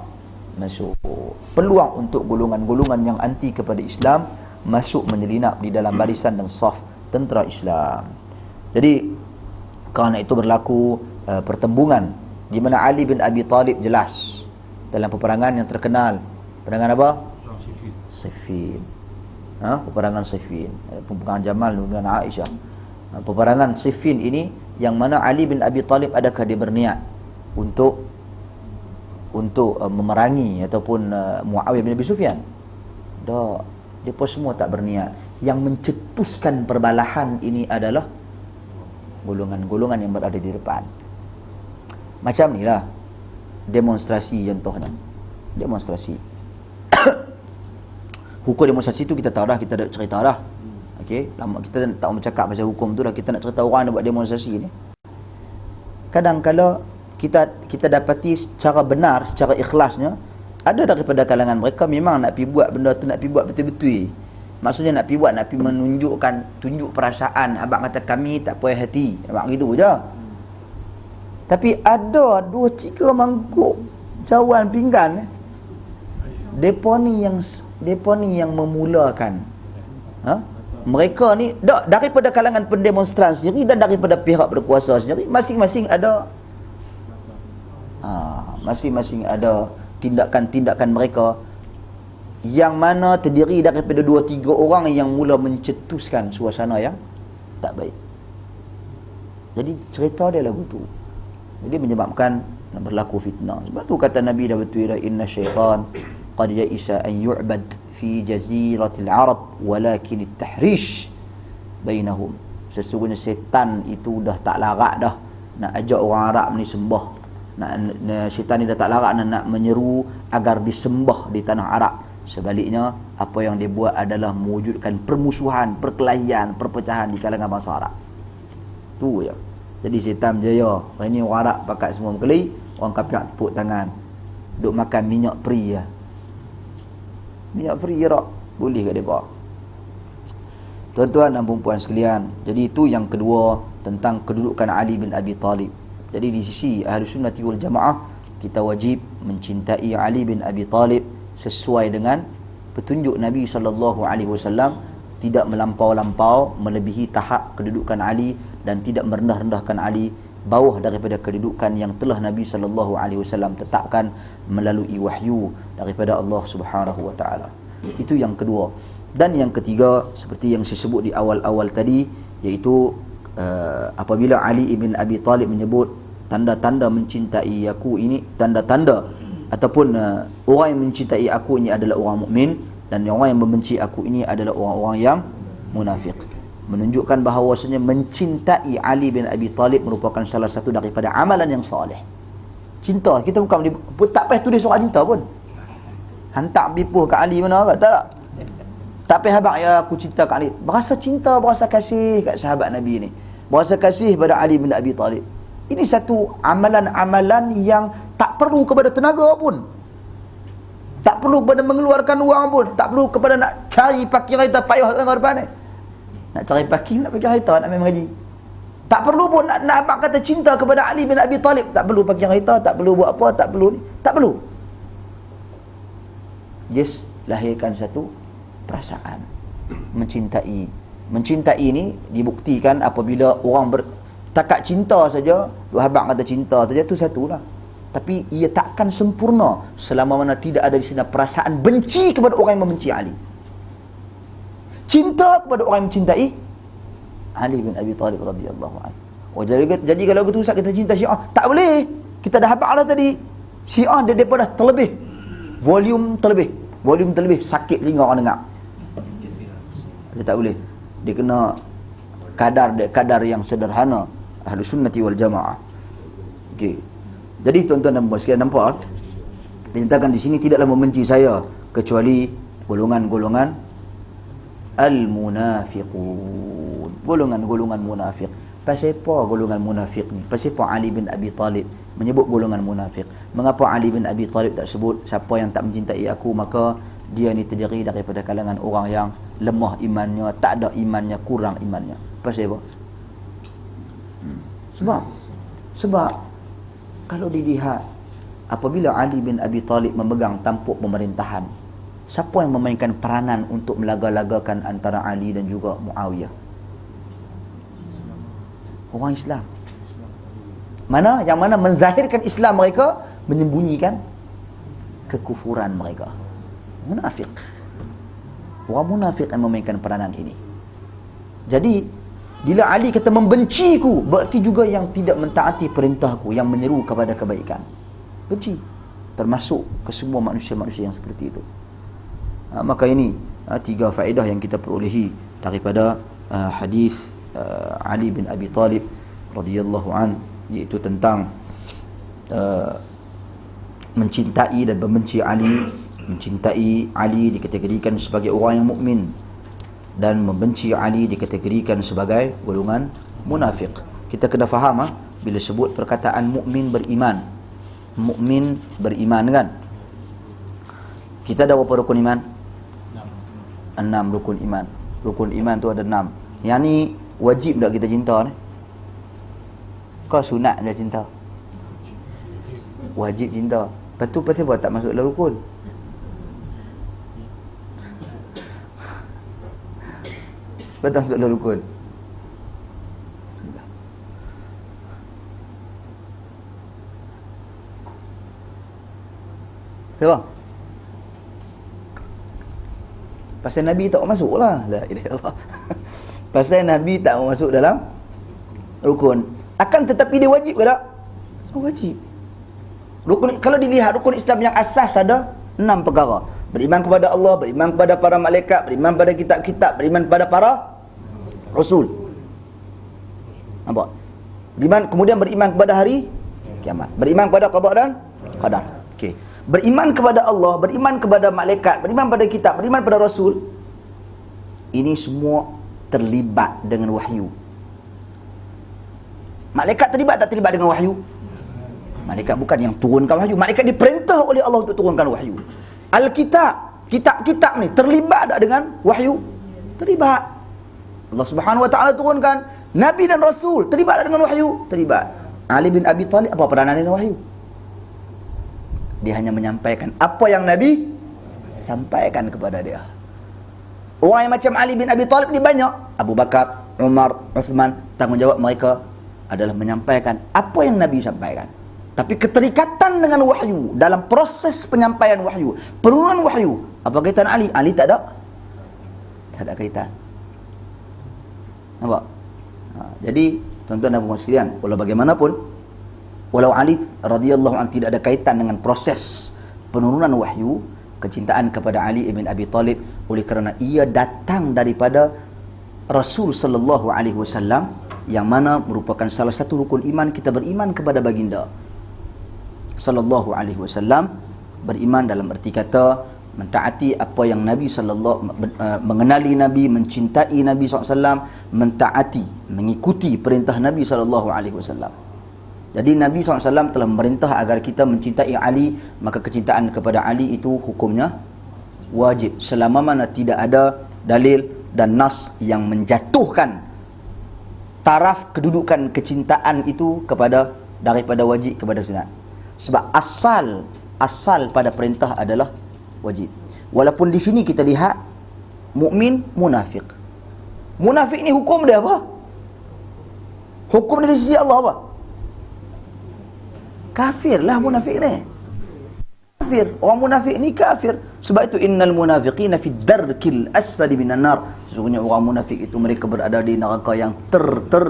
masuk, peluang untuk golongan-golongan yang anti kepada Islam masuk menyelinap di dalam barisan dan saf tentera Islam. Jadi kerana itu berlaku pertembungan di mana Ali bin Abi Talib jelas dalam peperangan yang terkenal, peperangan apa? Siffin. Peperangan Siffin, peperangan Jamal dengan Aisyah. Peperangan Siffin ini yang mana Ali bin Abi Talib adakah dia berniat untuk memerangi ataupun Muawiyah bin Abi Sufyan? Tak, mereka semua tak berniat. Yang mencetuskan perbalahan ini adalah golongan-golongan yang berada di depan. Macam ni lah demonstrasi, contohnya demonstrasi. Hukum demonstrasi itu kita tahu dah, kita ada cerita dah. Okey, lama kita tak mau bercakap pasal hukum tu dah, kita nak cerita orang nak buat demonstrasi ni. Kadang kala kita dapati secara benar, secara ikhlasnya, ada daripada kalangan mereka memang nak pi buat benda tu, nak pi buat betul-betul. Maksudnya nak pi buat, nak pi tunjuk perasaan. Abang kata kami tak puas hati, abang gitu je. Tapi ada 2-3 mangkuk cawan pinggan, depa ni yang memulakan. Mereka ni daripada kalangan pendemonstran sendiri dan daripada pihak berkuasa sendiri, masing-masing ada tindakan-tindakan mereka yang mana terdiri daripada 2-3 orang yang mula mencetuskan suasana yang tak baik. Jadi cerita dia lagu tu, jadi menyebabkan berlaku fitnah. Sebab tu kata Nabi dah betul dah, inna syaitan qad ya'isa an yu'bad fi jaziratil arab walakin at-tahrish bainahum. Sesungguhnya setan itu dah tak larat dah nak ajak orang Arab ni sembah. Syaitan ni dah tak larat nak menyeru agar disembah di tanah Arab. Sebaliknya, apa yang dia buat adalah mewujudkan permusuhan, perkelahian, perpecahan di kalangan bangsa Arab. Tu je. Jadi syaitan berjaya. Hari ni orang Arab pakat semua berkelahi, orang kafir tepuk tangan, duk makan minyak peri lah. Minyak free Iraq boleh kat mereka. Tuan-tuan dan perempuan sekalian, jadi itu yang kedua tentang kedudukan Ali bin Abi Talib. Jadi di sisi Ahlus Sunnah wal Jamaah, kita wajib mencintai Ali bin Abi Talib sesuai dengan petunjuk Nabi SAW, tidak melampau-lampau melebihi tahap kedudukan Ali dan tidak merendah-rendahkan Ali bawah daripada kedudukan yang telah Nabi SAW tetapkan melalui wahyu daripada Allah Subhanahu wa taala. Itu yang kedua. Dan yang ketiga, seperti yang saya sebut di awal-awal tadi, iaitu apabila Ali ibn Abi Talib menyebut tanda-tanda mencintai aku ini, tanda-tanda ataupun orang yang mencintai aku ini adalah orang mukmin, dan orang yang membenci aku ini adalah orang-orang yang munafik, menunjukkan bahawasanya mencintai Ali bin Abi Talib merupakan salah satu daripada amalan yang soleh. Cinta kita bukan tak payah tulis surat cinta pun, hantar bipuh kat Ali mana kat tak payah habaq ya aku cinta kat Ali. Berasa cinta, berasa kasih kat sahabat Nabi ni, berasa kasih pada Ali bin Abi Talib. Ini satu amalan-amalan yang tak perlu kepada tenaga pun, tak perlu kepada mengeluarkan wang pun, tak perlu kepada nak cari parking kereta payah tengah depan ni. Nak cari parking, nak pergi kereta, nak main mengaji, tak perlu pun nak abang kata cinta kepada Ali bin Abi Talib. Tak perlu parking kereta, tak perlu buat apa, tak perlu ni, tak perlu. Just lahirkan satu perasaan mencintai. Mencintai ni dibuktikan apabila orang takat cinta saja, dua abang kata cinta saja, tu satulah. Tapi ia takkan sempurna selama mana tidak ada di sana perasaan benci kepada orang yang membenci Ali, cinta kepada orang yang mencintai Ali bin Abi Talib radhiyallahu anhu. Oh, jadi kalau begitu Ustaz kita cinta Syiah, tak boleh. Kita dah habaqlah tadi. Syiah dia depa dah terlebih. Volume terlebih sakit telinga orang dengar. Dia tak boleh. Dia kena kadar yang sederhana Ahlus Sunnah wal Jamaah. Okey. Jadi tuan-tuan dan puan sekalian, nampak dinyatakan di sini tidaklah membenci saya kecuali golongan-golongan al-munafiqun, golongan-golongan munafik. Pasal apa golongan munafik ni? Pasal apa Ali bin Abi Talib menyebut golongan munafik? Mengapa Ali bin Abi Talib tak sebut siapa yang tak mencintai aku maka dia ni terdiri daripada kalangan orang yang lemah imannya, tak ada imannya, kurang imannya? Pasal apa? Sebab kalau dilihat apabila Ali bin Abi Talib memegang tampuk pemerintahan, siapa yang memainkan peranan untuk melaga-lagakan antara Ali dan juga Muawiyah? Orang Islam. Mana? Yang mana menzahirkan Islam mereka, menyembunyikan kekufuran mereka. Munafik. Orang munafik yang memainkan peranan ini. Jadi bila Ali kata membenciku, berarti juga yang tidak mentaati perintahku, yang menyeru kepada kebaikan. Benci. Termasuk ke semua manusia-manusia yang seperti itu. Maka ini tiga faedah yang kita perolehi daripada hadis Ali bin Abi Talib radhiyallahu an, iaitu tentang mencintai dan membenci Ali. Mencintai Ali dikategorikan sebagai orang yang mukmin, dan membenci Ali dikategorikan sebagai golongan munafik. Kita kena faham bila sebut perkataan mukmin beriman. Mukmin beriman kan? Kita ada berapa rukun iman? 6 rukun iman. Rukun iman tu ada 6. Yang ni wajib tak kita cinta ni? Kau sunat je cinta? Wajib cinta. Lepas tu pasal apa tak masuk dalam rukun? Sebab tak masuk dalam rukun. Siapa? Pasal Nabi tak masuk lah. La ilaha illallah. Pasal Nabi tak masuk dalam rukun. Akan tetapi dia wajib ke tak? Wajib. Rukun, kalau dilihat rukun Islam yang asas ada 6 perkara. Beriman kepada Allah, beriman kepada para malaikat, beriman pada kitab-kitab, beriman kepada para rasul. Nampak? Kemudian beriman kepada hari kiamat. Beriman kepada qada dan qadar. Okey. Beriman kepada Allah, beriman kepada malaikat, beriman pada kitab, beriman pada rasul. Ini semua terlibat dengan wahyu. Malaikat terlibat tak terlibat dengan wahyu? Malaikat bukan yang turunkan wahyu. Malaikat diperintah oleh Allah untuk turunkan wahyu. Alkitab, kitab-kitab ni terlibat tak dengan wahyu? Terlibat. Allah Subhanahu Wa Taala turunkan Nabi dan Rasul, terlibat tak dengan wahyu? Terlibat. Ali bin Abi Talib apa peranan dengan wahyu? Dia hanya menyampaikan apa yang Nabi sampaikan kepada dia. Orang yang macam Ali bin Abi Talib ni banyak. Abu Bakar, Umar, Uthman, tanggungjawab mereka adalah menyampaikan apa yang Nabi sampaikan. Tapi keterikatan dengan wahyu, dalam proses penyampaian wahyu, penurunan wahyu, apa kaitan Ali? Ali tak ada. Tak ada kaitan. Nampak? Jadi tuan-tuan dan puan sekalian, walau bagaimanapun, walau Ali radhiyallahu anhu tidak ada kaitan dengan proses penurunan wahyu, kecintaan kepada Ali ibn Abi Talib oleh kerana ia datang daripada Rasul sallallahu alaihi wasallam, yang mana merupakan salah satu rukun iman kita beriman kepada baginda sallallahu alaihi wasallam. Beriman dalam erti kata mentaati apa yang Nabi mengenali Nabi, mencintai Nabi SAW, mentaati, mengikuti perintah Nabi SAW. Jadi Nabi SAW telah memerintah agar kita mencintai Ali, maka kecintaan kepada Ali itu hukumnya wajib, selama mana tidak ada dalil dan nas yang menjatuhkan taraf kedudukan kecintaan itu daripada wajib kepada sunat. Sebab asal pada perintah adalah wajib. Walaupun di sini kita lihat mukmin munafik. Munafik ni hukum dia apa? Hukum dia di sisi Allah apa? Kafir lah munafik ni. Kafir. Orang munafik ni kafir. Sebab itu innal munafiqina fi darkil asfali minan nar. Sesungguhnya orang munafik itu mereka berada di neraka yang terbawah.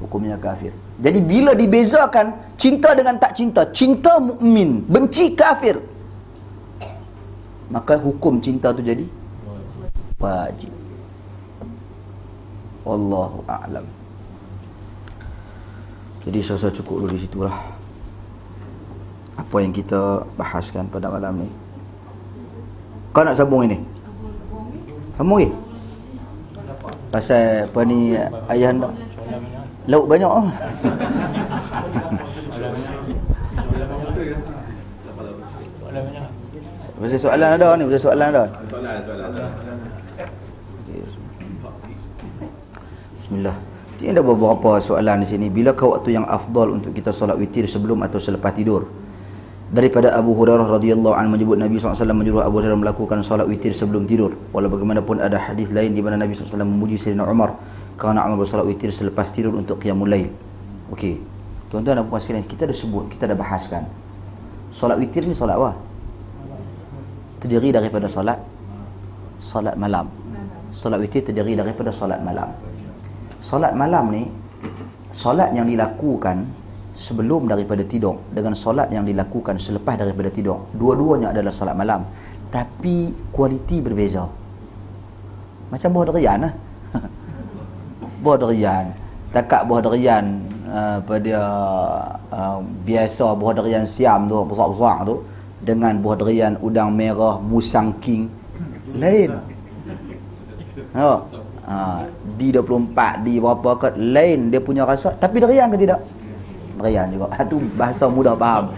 Hukumnya kafir. Jadi bila dibezakan cinta dengan tak cinta, cinta mukmin, benci kafir, maka hukum cinta tu jadi wajib. Wallahu a'lam. Jadi saya rasa cukup dulu di situlah apa yang kita bahaskan pada malam ni. Kau nak sambung ini? Sambung ni? Pasal apa ni ayah anda? Lauk banyak oh. Pasal soalan ada ni, pasal soalan ada. Bismillah. Ini ada beberapa soalan di sini. Bilakah waktu yang afdal untuk kita solat witir, sebelum atau selepas tidur? Daripada Abu Hurairah radhiyallahu anhu menyebut Nabi SAW menyuruh Abu Hurairah melakukan solat witir sebelum tidur. Walau bagaimanapun ada hadis lain di mana Nabi SAW memuji Sayyidina Umar kerana Umar bersolat witir selepas tidur untuk qiyamul lail. Okey. Tuan-tuan dan puan sekalian, kita dah sebut, kita dah bahaskan. Solat witir ni solat apa? Terdiri daripada solat malam. Solat witir terdiri daripada solat malam. Solat malam ni solat yang dilakukan sebelum daripada tidur dengan solat yang dilakukan selepas daripada tidur. Dua-duanya adalah solat malam, tapi kualiti berbeza. Macam buah durian lah. Buah durian, takak buah durian pada biasa buah durian siam tu besar-besar tu, dengan buah durian udang merah musang king, lain. Oh. D24, D berapa kot lain dia punya rasa, tapi dia riang ke tidak? Riang juga. Itu bahasa mudah faham.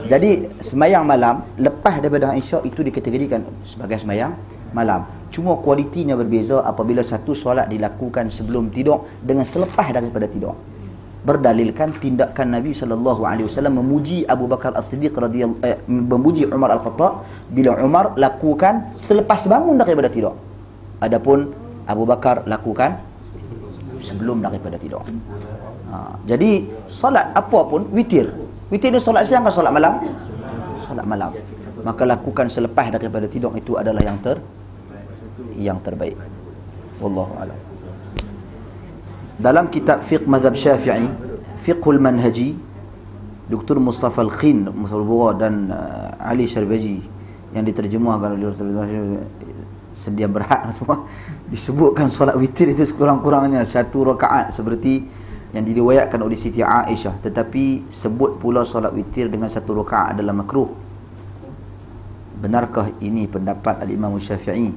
Jadi semayang malam lepas daripada isyak itu dikategorikan sebagai semayang malam. Cuma kualitinya berbeza apabila satu solat dilakukan sebelum tidur dengan selepas daripada tidur. Berdalilkan tindakan Nabi SAW memuji Abu Bakar As-Siddiq memuji Umar Al-Khattab bila Umar lakukan selepas bangun daripada tidur. Adapun Abu Bakar lakukan sebelum daripada tidur. Jadi solat apa pun witir. Witir ni solat siang atau solat malam? Solat malam. Maka lakukan selepas daripada tidur itu adalah yang terbaik. Wallahu a'lam. Dalam kitab fiqh mazhab Syafi'i, Fiqhul Manhaji, Dr. Mustafa Al-Khin, Mustafa Al-Bura dan Ali Syarbaji yang diterjemahkan oleh Rasulullah sedia berhad semua, disebutkan solat witir itu sekurang-kurangnya 1 rakaat seperti yang diriwayatkan oleh Siti Aisyah, tetapi sebut pula solat witir dengan 1 rakaat adalah makruh. Benarkah ini pendapat Al-Imam Syafi'i?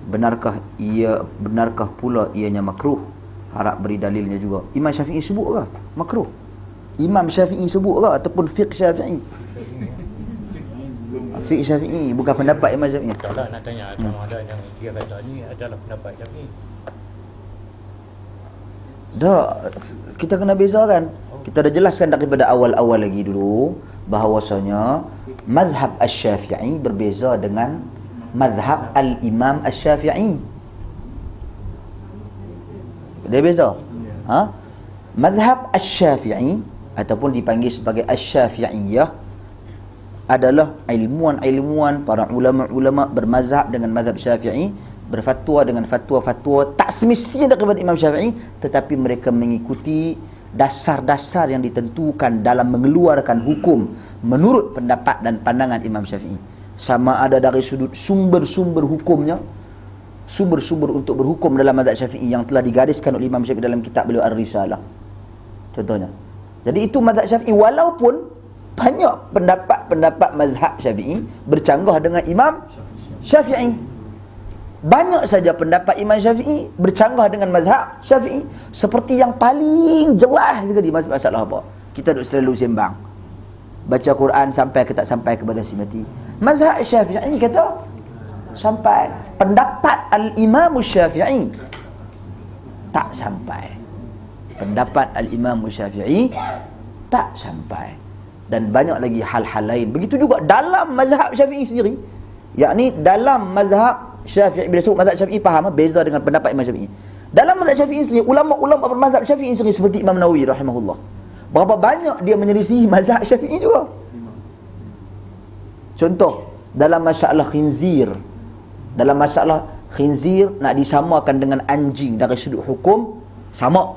Benarkah pula ianya makruh? Harap beri dalilnya juga. Imam Syafi'i sebut ke makruh? Imam Syafi'i sebut ke ataupun fiqh Syafi'i? Fiqh Syafi'i bukan pendapat Imam Syafi'i. Kalau nak tanya ada yang dia kata ni adalah pendapat Syafi'i. Dah, kita kena bezakan. Kita dah jelaskan daripada awal-awal lagi dulu bahawasanya mazhab Asy-Syafi'i berbeza dengan mazhab Al-Imam Asy-Syafi'i. Dia beza. Mazhab Asy-Syafi'i ataupun dipanggil sebagai Asy-Syafi'iyah adalah ilmuwan-ilmuwan, para ulama-ulama bermazhab dengan mazhab Syafi'i, berfatwa dengan fatwa-fatwa tak semestinya daripada Imam Syafi'i, tetapi mereka mengikuti dasar-dasar yang ditentukan dalam mengeluarkan hukum menurut pendapat dan pandangan Imam Syafi'i. Sama ada dari sudut sumber-sumber hukumnya, sumber-sumber untuk berhukum dalam mazhab Syafi'i yang telah digariskan oleh Imam Syafi'i dalam kitab beliau Ar-Risalah contohnya. Jadi itu mazhab Syafi'i, walaupun banyak pendapat-pendapat mazhab Syafi'i bercanggah dengan Imam Syafi'i. Banyak saja pendapat Imam Syafi'i bercanggah dengan mazhab Syafi'i. Seperti yang paling jelas sekali masalah apa? Kita duk selalu sembang. Baca Quran sampai ke tak sampai kepada si mati. Mazhab Syafi'i kata sampai. Pendapat Al-Imam Syafi'i tak sampai. Pendapat Al-Imam Syafi'i tak sampai. Dan banyak lagi hal-hal lain. Begitu juga dalam mazhab Syafi'i sendiri. Yakni dalam mazhab Syafi'i, bila sebut mazhab Syafi'i faham beza dengan pendapat Imam Syafi'i. Dalam mazhab Syafi'i sendiri, ulama-ulama bermazhab Syafi'i sendiri seperti Imam Nawawi rahimahullah, berapa banyak dia menyelisihi mazhab Syafi'i juga. Contoh, dalam masalah khinzir. Dalam masalah khinzir nak disamakan dengan anjing dari sudut hukum sama.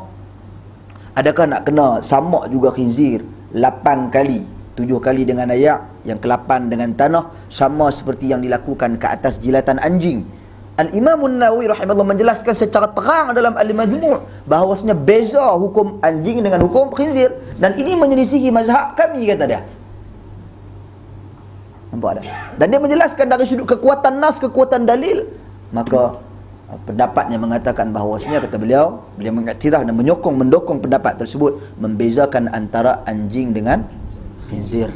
Adakah nak kena sama juga khinzir 8 kali, 7 kali dengan ayak, yang ke-8 dengan tanah, sama seperti yang dilakukan ke atas jilatan anjing? Al-Imam Nawawi rahimahullah menjelaskan secara terang dalam Al-Majmu' bahawasanya beza hukum anjing dengan hukum khinzir, dan ini menyelisihi mazhab kami, kata dia. Nampak tak? Dan dia menjelaskan dari sudut kekuatan nas, kekuatan dalil. Maka pendapatnya mengatakan bahawasanya, kata beliau mengiktiraf dan mendokong pendapat tersebut, membezakan antara anjing dengan khinzir.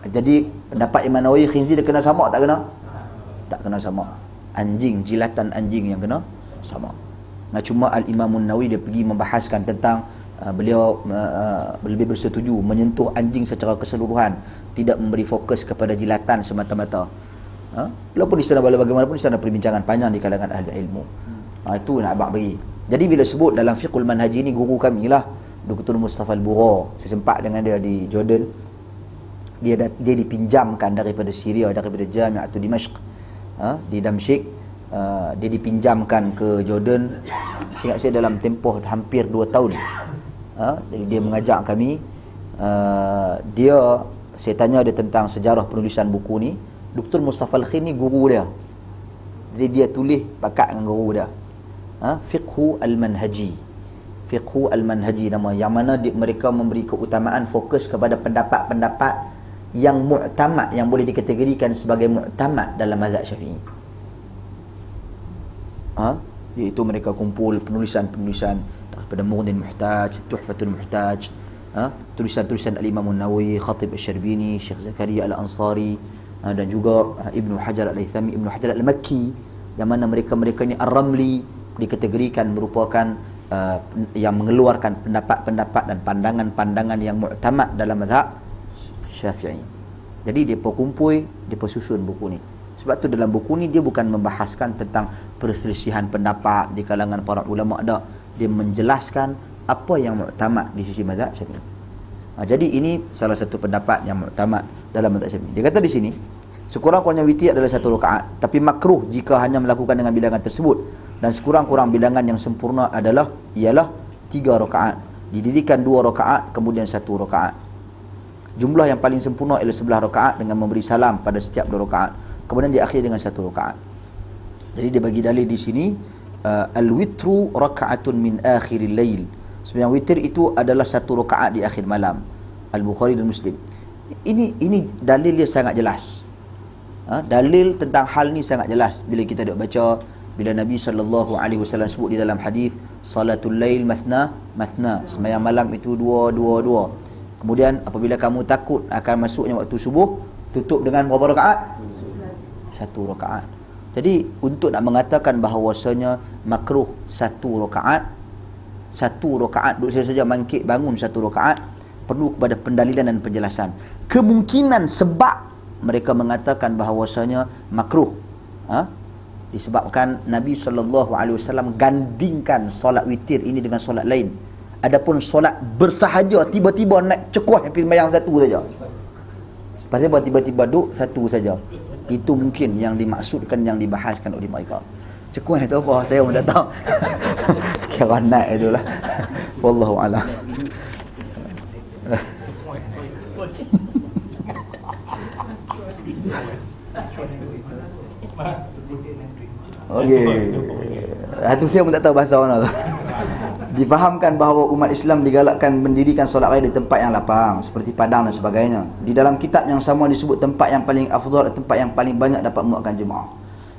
Jadi pendapat Imam Nawawi, khinzir dia kena sama tak kena? Tak kena sama. Anjing, jilatan anjing yang kena sama. Nah, cuma Al-Imam Nawawi dia pergi membahaskan tentang beliau lebih bersetuju menyentuh anjing secara keseluruhan, tidak memberi fokus kepada jilatan semata-mata. Walaupun di sana bagaimanapun di sana perbincangan panjang di kalangan ahli ilmu. Itu nak abang bagi. Jadi bila sebut dalam Fiqhul Manhaji ni, guru kami lah Dr. Mustafa Al-Bura, saya sempat dengan dia di Jordan. Dia dipinjamkan daripada Syria, daripada Jami'atul Dimashq di Damsyik. Dia dipinjamkan ke Jordan, ingat saya dalam tempoh hampir 2 tahun. Jadi dia mengajak kami. Saya tanya dia tentang sejarah penulisan buku ni. Dr. Mustafa Al-Khin ni guru dia, jadi dia tulis pakat dengan guru dia. Fiqhu Al-Manhaji, Fiqhu Al-Manhaji nama, yang mana mereka memberi keutamaan fokus kepada pendapat-pendapat yang mu'tamad, yang boleh dikategorikan sebagai mu'tamad dalam mazhab Syafi'i. Iaitu mereka kumpul penulisan-penulisan daripada Mughnin Muhtaj, Tuhfatul Muhtaj, tulisan-tulisan Al-Imam An-Nawawi, Khatib Asy-Syarbini, Syekh Zakaria Al-Ansari, dan juga Ibnu Hajar Al-Haythami, Ibnu Hajar Al-Makki, yang mana mereka-mereka ini Ar-Ramli dikategorikan merupakan yang mengeluarkan pendapat-pendapat dan pandangan-pandangan yang mu'tamad dalam mazhab Syafi'i. Jadi dia kumpul, dia susun buku ni. Sebab tu dalam buku ni dia bukan membahaskan tentang perselisihan pendapat di kalangan para ulama, dak. Dia menjelaskan apa yang mu'tamad di sisi mazhab Syafi'i. Jadi ini salah satu pendapat yang mu'tamad dalam mazhab Syafi'i. Dia kata di sini, sekurang-kurangnya witir adalah 1 rakaat, tapi makruh jika hanya melakukan dengan bilangan tersebut, dan sekurang-kurang bilangan yang sempurna ialah 3 rakaat. Didirikan 2 rakaat, kemudian 1 rakaat. Jumlah yang paling sempurna ialah 11 rakaat dengan memberi salam pada setiap 2 rakaat. Kemudian diakhiri dengan 1 rakaat. Jadi dia bagi dalil di sini, al-witru raka'atun min akhiril lail. Sebenarnya witir itu adalah 1 rakaat di akhir malam. Al-Bukhari dan Muslim. Ini dalil dia sangat jelas. Dalil tentang hal ni sangat jelas bila kita dok baca, bila Nabi SAW sebut di dalam hadis, salatul lail mathna mathna, sembahyang malam itu 2. Kemudian apabila kamu takut akan masuknya waktu subuh, tutup dengan berapa rakaat? 1 rakaat. Jadi untuk nak mengatakan bahawasanya makruh 1 rakaat, 1 rakaat duduk saja bangkit bangun 1 rakaat, perlu kepada pendalilan dan penjelasan. Kemungkinan sebab mereka mengatakan bahawasanya makruh, disebabkan Nabi SAW gandingkan solat witir ini dengan solat lain. Adapun solat bersahaja, tiba-tiba nak cekuah yang sembahyang 1 saja. Pasal tiba-tiba duduk 1 saja. Itu mungkin yang dimaksudkan, yang dibahaskan oleh mereka. Cekuah itu apa? Saya pun tak tahu. Kira naik itulah. Wallahu a'lam. Okey. Itu saya pun tak tahu bahasa mana tu. Difahamkan bahawa umat Islam digalakkan mendirikan solat raya di tempat yang lapang seperti padang dan sebagainya. Di dalam kitab yang sama disebut tempat yang paling afdal, tempat yang paling banyak dapat memuatkan jemaah.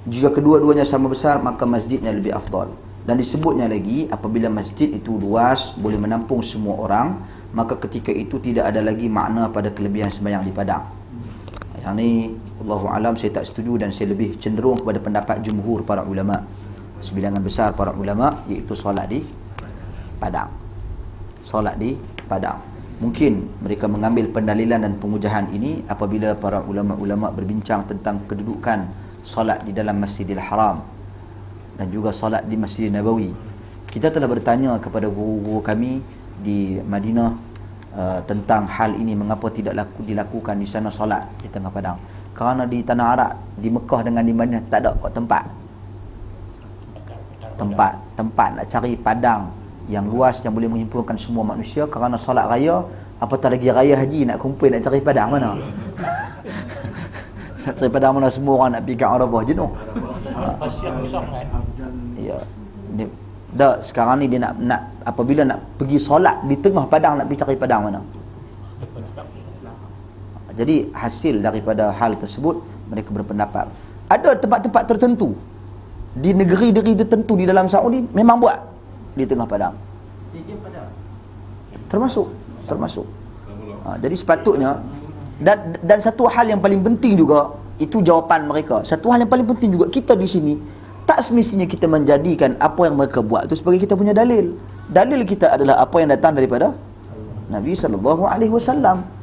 Jika kedua-duanya sama besar, maka masjidnya lebih afdal. Dan disebutnya lagi, apabila masjid itu luas, boleh menampung semua orang, maka ketika itu tidak ada lagi makna pada kelebihan sembahyang di padang. Yang ni Allahu alam, saya tak setuju dan saya lebih cenderung kepada pendapat jumhur para ulama, sebilangan besar para ulama, iaitu solat di padang. Solat di padang. Mungkin mereka mengambil pendalilan dan pengujahan ini apabila para ulama-ulama berbincang tentang kedudukan solat di dalam Masjidil Haram dan juga solat di Masjidil Nabawi. Kita telah bertanya kepada guru-guru kami di Madinah tentang hal ini, mengapa tidak dilakukan di sana solat di tengah padang. Kerana di tanah Arab, di Mekah dengan di Madinah tak ada tempat nak cari padang yang luas yang boleh menghimpunkan semua manusia. Kerana solat raya, apatah lagi raya haji, nak kumpul nak cari padang mana? Nak cari padang mana, semua orang nak pergi ke Arafah, jenuh. Ya. Dah sekarang ni dia nak apabila nak pergi solat di tengah padang, nak pergi cari padang mana? Jadi hasil daripada hal tersebut, mereka berpendapat ada tempat-tempat tertentu di negeri-negeri tertentu di dalam Saudi memang buat di tengah padang. Termasuk. Jadi sepatutnya, dan satu hal yang paling penting juga, itu jawapan mereka. Satu hal yang paling penting juga, kita di sini tak semestinya kita menjadikan apa yang mereka buat itu sebagai kita punya dalil. Dalil kita adalah apa yang datang daripada Nabi SAW.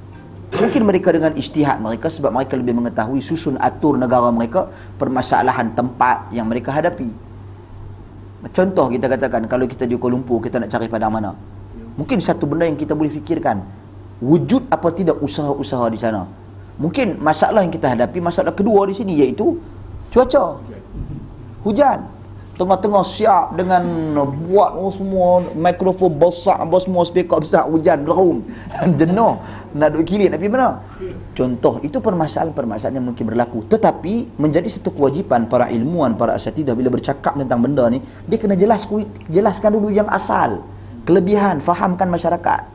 Mungkin mereka dengan ijtihad mereka, sebab mereka lebih mengetahui susun atur negara mereka, permasalahan tempat yang mereka hadapi. Contoh kita katakan, kalau kita di Kuala Lumpur, kita nak cari padang mana, mungkin satu benda yang kita boleh fikirkan, wujud apa tidak usaha-usaha di sana. Mungkin masalah yang kita hadapi, masalah kedua di sini, iaitu cuaca, hujan. Tengah-tengah siap dengan buat semua mikrofon besar, semua speaker besar, hujan deraum, jenuh, nak duduk kilit, nak pergi mana. Contoh, itu permasalahan-permasalahan yang mungkin berlaku. Tetapi menjadi satu kewajipan para ilmuwan, para asatidah bila bercakap tentang benda ni, dia kena jelaskan dulu yang asal, kelebihan, fahamkan masyarakat,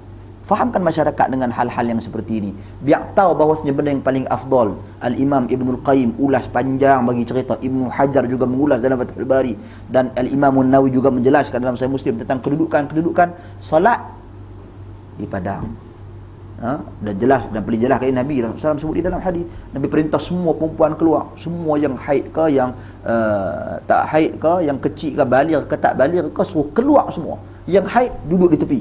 Fahamkan masyarakat dengan hal-hal yang seperti ini. Biar tahu bahawasanya benda yang paling afdal. Al-Imam Ibnul Qayyim ulas panjang bagi cerita. Ibnu Hajar juga mengulas dalam Fathul Bari. Dan Al-Imam Nawawi juga menjelaskan dalam Sahih Muslim tentang kedudukan salat di padang. Dan jelas, dan paling jelas kali Nabi SAW sebut di dalam hadis, Nabi perintah semua perempuan keluar, semua yang haid ke, yang tak haid ke, yang kecil ke, baligh ke tak baligh ke, suruh keluar semua. Yang haid duduk di tepi.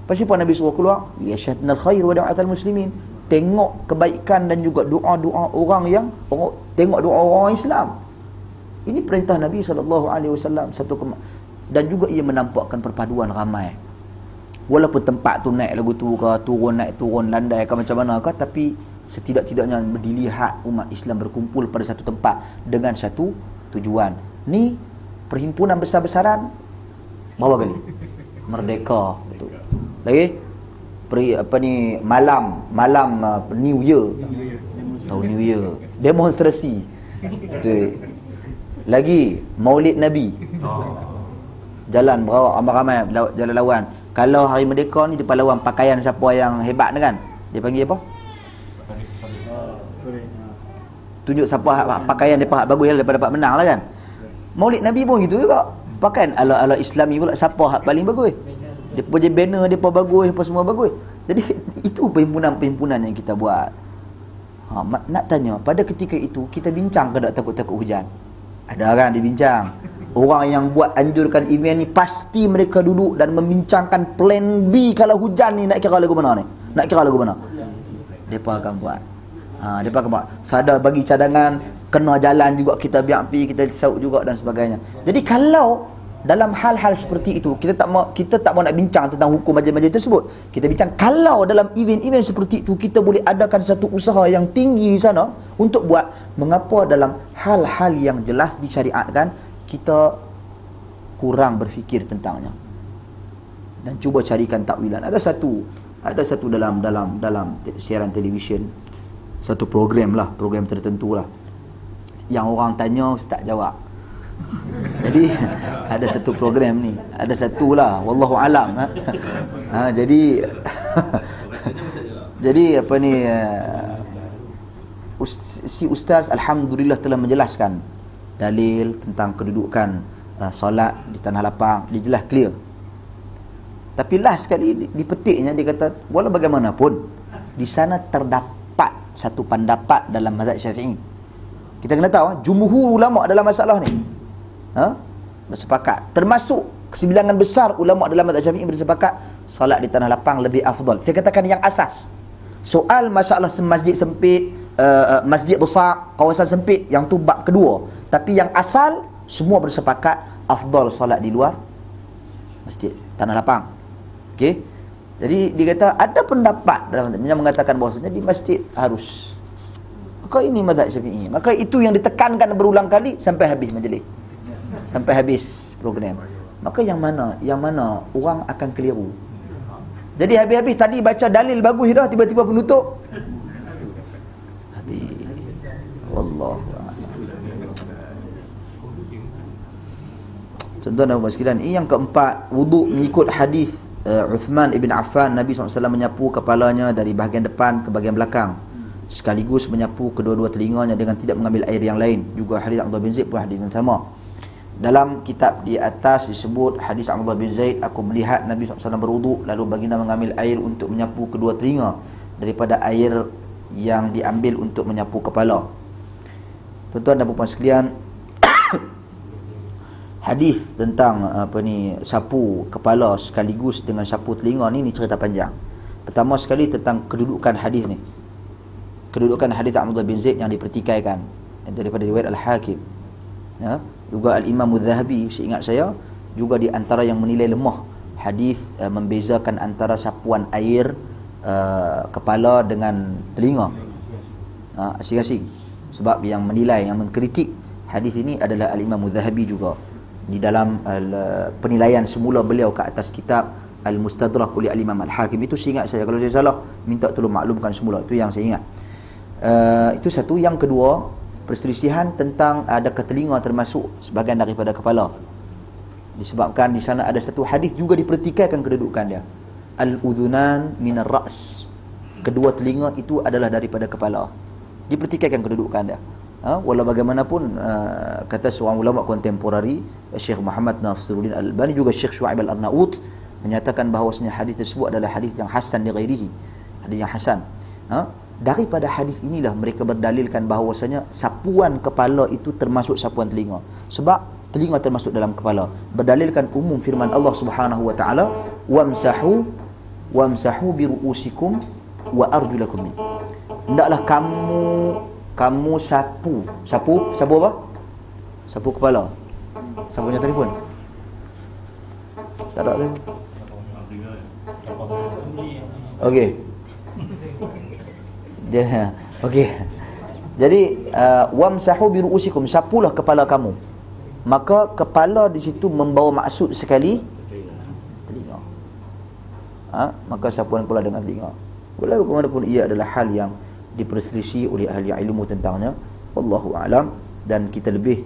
Pasal apa Nabi suruh keluar? Yashhadnal khair wa da'atal muslimin. Tengok kebaikan dan juga doa-doa orang yang tengok doa orang Islam. Ini perintah Nabi SAW dan juga ia menampakkan perpaduan ramai. Walaupun tempat tu naik lagu tu ke, turun naik turun landai ke macam mana ke, tapi setidak-tidaknya dilihat umat Islam berkumpul pada satu tempat dengan satu tujuan. Ni perhimpunan besar-besaran berapa kali? Merdeka, betul. Lagi malam New Year. Tahun New Year. Demonstrasi. Betul. Lagi Maulid Nabi. Jalan berawak ramai-ramai jalan lawan. Kalau hari merdeka ni depan lawan pakaian siapa yang hebat ni kan? Dia panggil apa? Tunjuk siapa pakaian depa bagus daripada dapat menang lah kan. Maulid Nabi pun gitu juga. Pakaian ala Islami pula siapa hak paling bagus. Depa je banner depa bagus, depa semua bagus. Jadi itu perhimpunan yang kita buat. Nak tanya, pada ketika itu kita bincang ke tak takut-takut hujan? Ada kan dibincang. Orang yang buat anjurkan event ni pasti mereka duduk dan membincangkan plan B kalau hujan ni nak kira lagu mana ni? Nak kira lagu mana? Depa akan buat. Depa akan buat. Sadar bagi cadangan, kena jalan juga kita biar pi, kita saut juga dan sebagainya. Jadi kalau dalam hal-hal seperti itu kita tak mau nak bincang tentang hukum majlis-majlis tersebut. Kita bincang kalau dalam event-event seperti itu kita boleh adakan satu usaha yang tinggi di sana untuk buat, mengapa dalam hal-hal yang jelas disyariatkan kita kurang berfikir tentangnya dan cuba carikan takwilan. Ada satu dalam siaran televisyen, satu program tertentu lah, yang orang tanya ustaz jawab. Jadi ada satu program ni, ada satu lah, wallahu alam. Jadi jadi apa ni, si ustaz alhamdulillah telah menjelaskan dalil tentang kedudukan solat di tanah lapang, dia jelas clear. Tapi last sekali dipetiknya dia kata walau bagaimanapun di sana terdapat satu pendapat dalam mazhab Syafi'i. Kita kena tahu jumhur ulama dalam masalah ni bersepakat, termasuk kesembilanan besar ulama dalam mazhab Syafi'i bersepakat solat di tanah lapang lebih afdal. Saya katakan yang asas. Soal masalah masjid sempit, masjid besar, kawasan sempit, yang tu bab kedua. Tapi yang asal semua bersepakat afdal solat di luar masjid tanah lapang. Okey. Jadi dia kata ada pendapat dalam yang mengatakan bahawasanya di masjid harus. Maka ini mazhab Syafi'i. Maka itu yang ditekankan berulang kali sampai habis majlis. Sampai habis program. Maka yang mana orang akan keliru. Jadi habis-habis tadi baca dalil bagus dah, tiba-tiba penutup habis. Wallahu a'lam. Contoh dan sekalian, ini yang keempat, wuduk mengikut hadis Uthman ibn Affan. Nabi SAW menyapu kepalanya dari bahagian depan ke bahagian belakang, sekaligus menyapu kedua-dua telinganya dengan tidak mengambil air yang lain. Juga hadis Abdullah bin Zaid pun hadis yang sama. Dalam kitab di atas disebut hadis Abdullah bin Zaid, aku melihat Nabi SAW berwuduk, lalu baginda mengambil air untuk menyapu kedua telinga daripada air yang diambil untuk menyapu kepala. Tuan-tuan dan puan sekalian, hadis tentang sapu kepala sekaligus dengan sapu telinga ni cerita panjang. Pertama sekali tentang kedudukan hadis ni. Kedudukan hadis Abdullah bin Zaid yang dipertikaikan daripada riwayat Al-Hakim. Ya, juga Al-Imam Az-Zahabi seingat saya juga di antara yang menilai lemah hadis membezakan antara sapuan air kepala dengan telinga. Asing-asing. Sebab yang menilai, yang mengkritik hadis ini adalah Al-Imam Az-Zahabi juga di dalam penilaian semula beliau ke atas kitab Al-Mustadrak oleh Al-Imam Al-Hakim. Itu seingat saya, kalau saya salah minta tolong maklumkan semula. Itu yang saya ingat. Itu satu. Yang kedua, perselisihan tentang adakah telinga termasuk sebahagian daripada kepala. Disebabkan di sana ada satu hadis juga dipertikaikan kedudukan dia. al-udhunan minar ra's. Kedua telinga itu adalah daripada kepala. Dipertikaikan kedudukan dia. Walau bagaimanapun kata seorang ulama kontemporari, Syekh Muhammad Nasiruddin Al-Albani, juga Syekh Syu'aib Al-Arnaut, menyatakan bahawasanya hadis tersebut adalah hadis yang hasan li ghairihi, hadis yang hasan. Daripada hadis inilah mereka berdalilkan bahawasanya sapuan kepala itu termasuk sapuan telinga, sebab telinga termasuk dalam kepala. Berdalilkan umum firman Allah Subhanahu wa taala, wamsahu bi ru'usikum wa arjulakum. Hendaklah kamu sapu apa? Sapu kepala. Siapa punya telefon? Tak ada telefon. Okey. Okey. Jadi wamsahu bi ru'usikum, sapulah kepala kamu. Maka kepala di situ membawa maksud sekali telinga. Maka sapuan pula dengan telinga. Walau bagaimanapun ia adalah hal yang diperselisih oleh ahli ilmu tentangnya, wallahu alam. Dan kita lebih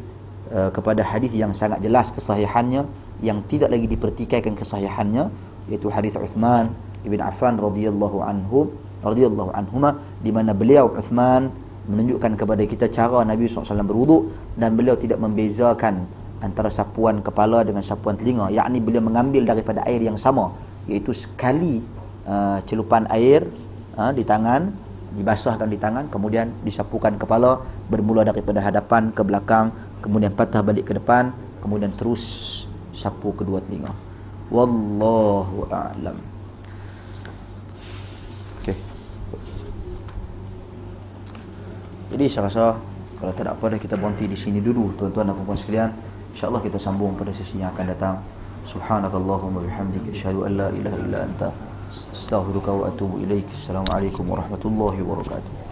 kepada hadis yang sangat jelas kesahihannya, yang tidak lagi dipertikaikan kesahihannya, iaitu hadis Uthman ibn Affan radhiyallahu anhuma, di mana beliau Uthman menunjukkan kepada kita cara Nabi SAW berwuduk, dan beliau tidak membezakan antara sapuan kepala dengan sapuan telinga, yakni beliau mengambil daripada air yang sama, iaitu sekali celupan air di tangan, dibasahkan di tangan, kemudian disapukan kepala, bermula daripada hadapan ke belakang, kemudian patah balik ke depan, kemudian terus sapu kedua telinga. Wallahu a'lam. Okey. Jadi saya rasa kalau tak ada apa dah, kita berhenti di sini dulu tuan-tuan dan puan-puan sekalian. InsyaAllah kita sambung pada sesi yang akan datang. Subhanakallahumma bihamdika asyhadu an la ilaha illa anta astaghfiruka wa atubu ilaik. Assalamualaikum warahmatullahi wabarakatuh.